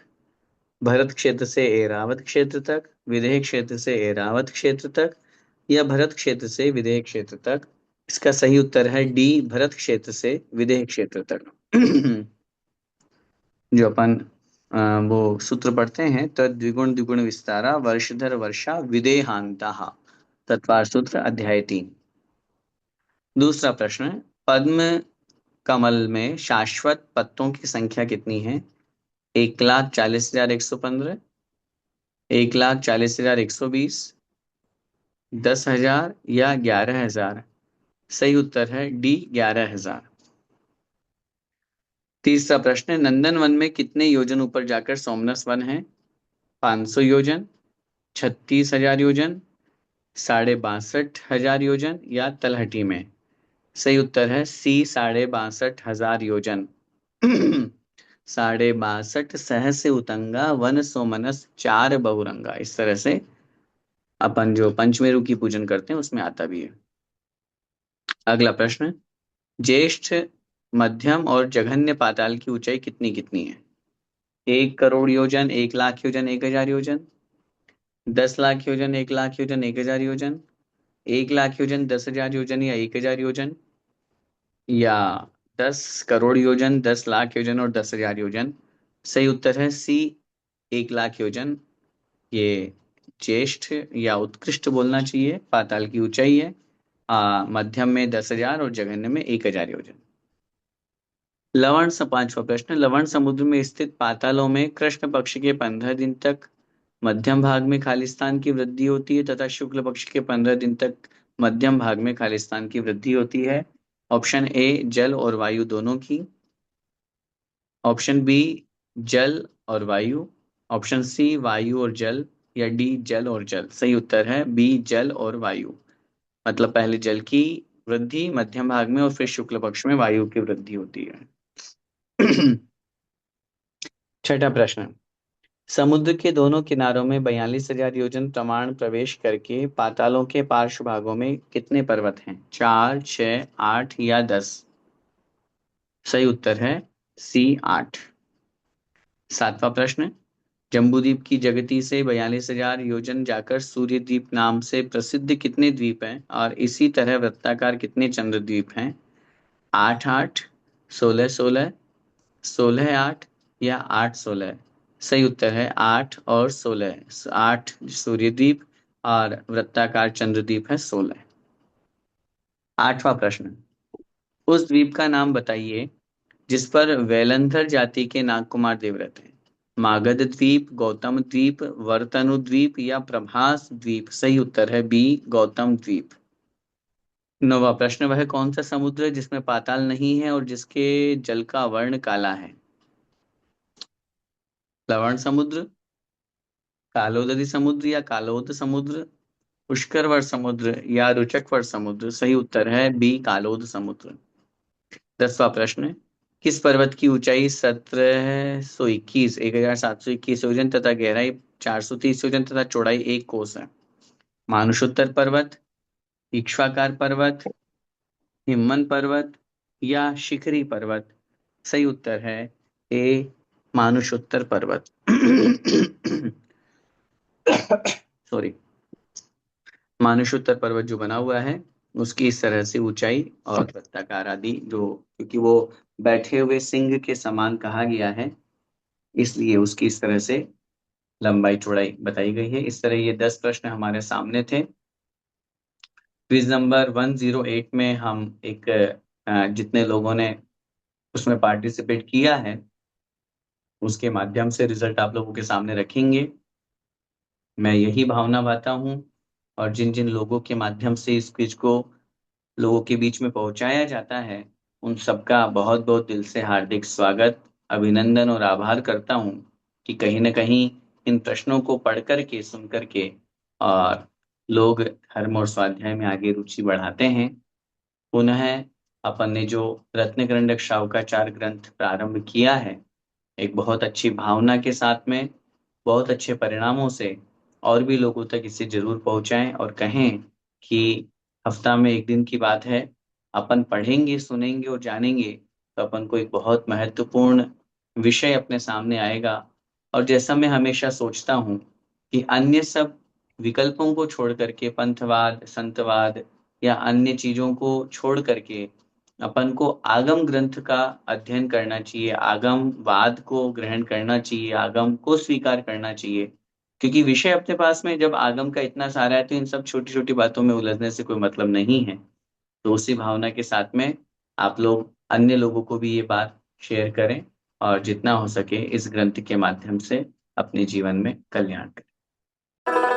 भरत क्षेत्र से एरावत क्षेत्र तक, विदेह क्षेत्र से एरावत क्षेत्र तक, या भरत क्षेत्र से विदेह क्षेत्र तक? इसका सही उत्तर है डी, भरत क्षेत्र से विदेह क्षेत्र तक। जो अपन वो सूत्र पढ़ते हैं, तद्विगुण द्विगुण विस्तारा वर्षधर वर्षा विदेहांता, तत्वार सूत्र अध्याय 3। दूसरा प्रश्न, पद्म कमल में शाश्वत पत्तों की संख्या कितनी है? 1,40,115, 1,40,120, 10,000 या 11,000? सही उत्तर है डी, 11,000। तीसरा प्रश्न, नंदन वन में कितने योजन ऊपर जाकर सोमनस वन है? 500 योजन, 36,000 योजन, 62,500 योजन, या तलहटी में? सही उत्तर है सी 62,500 योजन। 62 सहस्य उतंगा वन सोमनस चार बहुरंगा, इस तरह से अपन जो पंचमेरु की पूजन करते हैं उसमें आता भी है। अगला प्रश्न, ज्येष्ठ, मध्यम और जघन्य पाताल की ऊंचाई कितनी कितनी है? 1 करोड़ योजन, 1 लाख योजन, 1,000 योजन, 10 लाख योजन, 1 लाख योजन, 1,000 योजन, 1 लाख योजन, 10,000 योजन या 1,000 योजन, या 10 करोड़ योजन, 10 लाख योजन और 10,000 योजन। सही उत्तर है सी 1 लाख योजन। ये ज्येष्ठ या उत्कृष्ट बोलना चाहिए पाताल की ऊंचाई है। मध्यम में 10,000 और जघन्य में 1,000 योजन। लवण सा 5वां प्रश्न, लवण समुद्र में स्थित पातालों में कृष्ण पक्ष के 15 दिन तक मध्यम भाग में खालिस्तान की वृद्धि होती है तथा शुक्ल पक्ष के 15 दिन तक मध्यम भाग में खालिस्तान की वृद्धि होती है। ऑप्शन ए जल और वायु दोनों की, ऑप्शन बी जल और वायु, ऑप्शन सी वायु और जल, या डी जल और जल। सही उत्तर है बी जल और वायु। मतलब पहले जल की वृद्धि मध्यम भाग में और फिर शुक्ल पक्ष में वायु की वृद्धि होती है। छठा प्रश्न, समुद्र के दोनों किनारों में 42,000 योजन प्रमाण प्रवेश करके पातालों के पार्श्व भागों में कितने पर्वत हैं? 4, 6, 8 या 10? सही उत्तर है सी 8। 7वां प्रश्न, जम्बूद्वीप की जगती से 42,000 योजन जाकर सूर्य द्वीप नाम से प्रसिद्ध कितने द्वीप हैं और इसी तरह वृत्ताकार कितने चंद्र द्वीप हैं? 8, 8, 16, 16, 16, 8 या 8, 16? सही उत्तर है 8 और 16। 8 सूर्यद्वीप और वृत्ताकार चंद्रद्वीप है 16। 8वां प्रश्न, उस द्वीप का नाम बताइए जिस पर वेलंथर जाति के नागकुमार देव रहते हैं। मागध द्वीप, गौतम द्वीप, वर्तनु द्वीप या प्रभास द्वीप? सही उत्तर है बी गौतम द्वीप। 9वां प्रश्न, वह कौन सा समुद्र है जिसमें पाताल नहीं है और जिसके जल का वर्ण काला है? लवण समुद्र, कालोदरी समुद्र या कालोद समुद्र, पुष्करवर समुद्र या रुचकवर समुद्र? सही उत्तर है बी कालोद समुद्र। 10वां प्रश्न, किस पर्वत की ऊंचाई 1721 तथा गहराई 430 तथा चौड़ाई 1 कोस है? मानुषोत्तर पर्वत, इक्ष्वाकार पर्वत, हिम्मन पर्वत या शिखरी पर्वत? सही उत्तर है ए मानुषोत्तर पर्वत। सॉरी, मानुषोत्तर पर्वत जो बना हुआ है उसकी इस तरह से ऊंचाई और वृत्ताकार आदि, जो क्योंकि वो बैठे हुए सिंह के समान कहा गया है इसलिए उसकी इस तरह से लंबाई चौड़ाई बताई गई है। इस तरह ये 10 प्रश्न हमारे सामने थे। क्विज नंबर 108 में हम एक जितने लोगों ने उसमें पार्टिसिपेट किया है उसके माध्यम से रिजल्ट आप लोगों के सामने रखेंगे। मैं यही भावना बांटा हूँ और जिन जिन लोगों के माध्यम से इस क्विज को लोगों के बीच में पहुंचाया जाता है उन सबका बहुत बहुत दिल से हार्दिक स्वागत, अभिनंदन और आभार करता हूं कि कहीं ना कहीं इन प्रश्नों को पढ़ करके सुन करके और लोग धर्म और स्वाध्याय में आगे रुचि बढ़ाते हैं। पुनः अपन ने जो रत्नकरंडक शावकाचार ग्रंथ प्रारंभ किया है एक बहुत अच्छी भावना के साथ में, बहुत अच्छे परिणामों से और भी लोगों तक इसे जरूर पहुंचाएं और कहें कि हफ्ता में एक दिन की बात है, अपन पढ़ेंगे सुनेंगे और जानेंगे तो अपन को एक बहुत महत्वपूर्ण विषय अपने सामने आएगा। और जैसा मैं हमेशा सोचता हूँ कि अन्य सब विकल्पों को छोड़ करके पंथवाद, संतवाद या अन्य चीजों को छोड़ करके अपन को आगम ग्रंथ का अध्ययन करना चाहिए, आगम वाद को ग्रहण करना चाहिए, आगम को स्वीकार करना चाहिए। क्योंकि विषय अपने पास में जब आगम का इतना सारा है तो इन सब छोटी छोटी बातों में उलझने से कोई मतलब नहीं है। तो उसी भावना के साथ में आप लोग अन्य लोगों को भी ये बात शेयर करें और जितना हो सके इस ग्रंथ के माध्यम से अपने जीवन में कल्याण करें।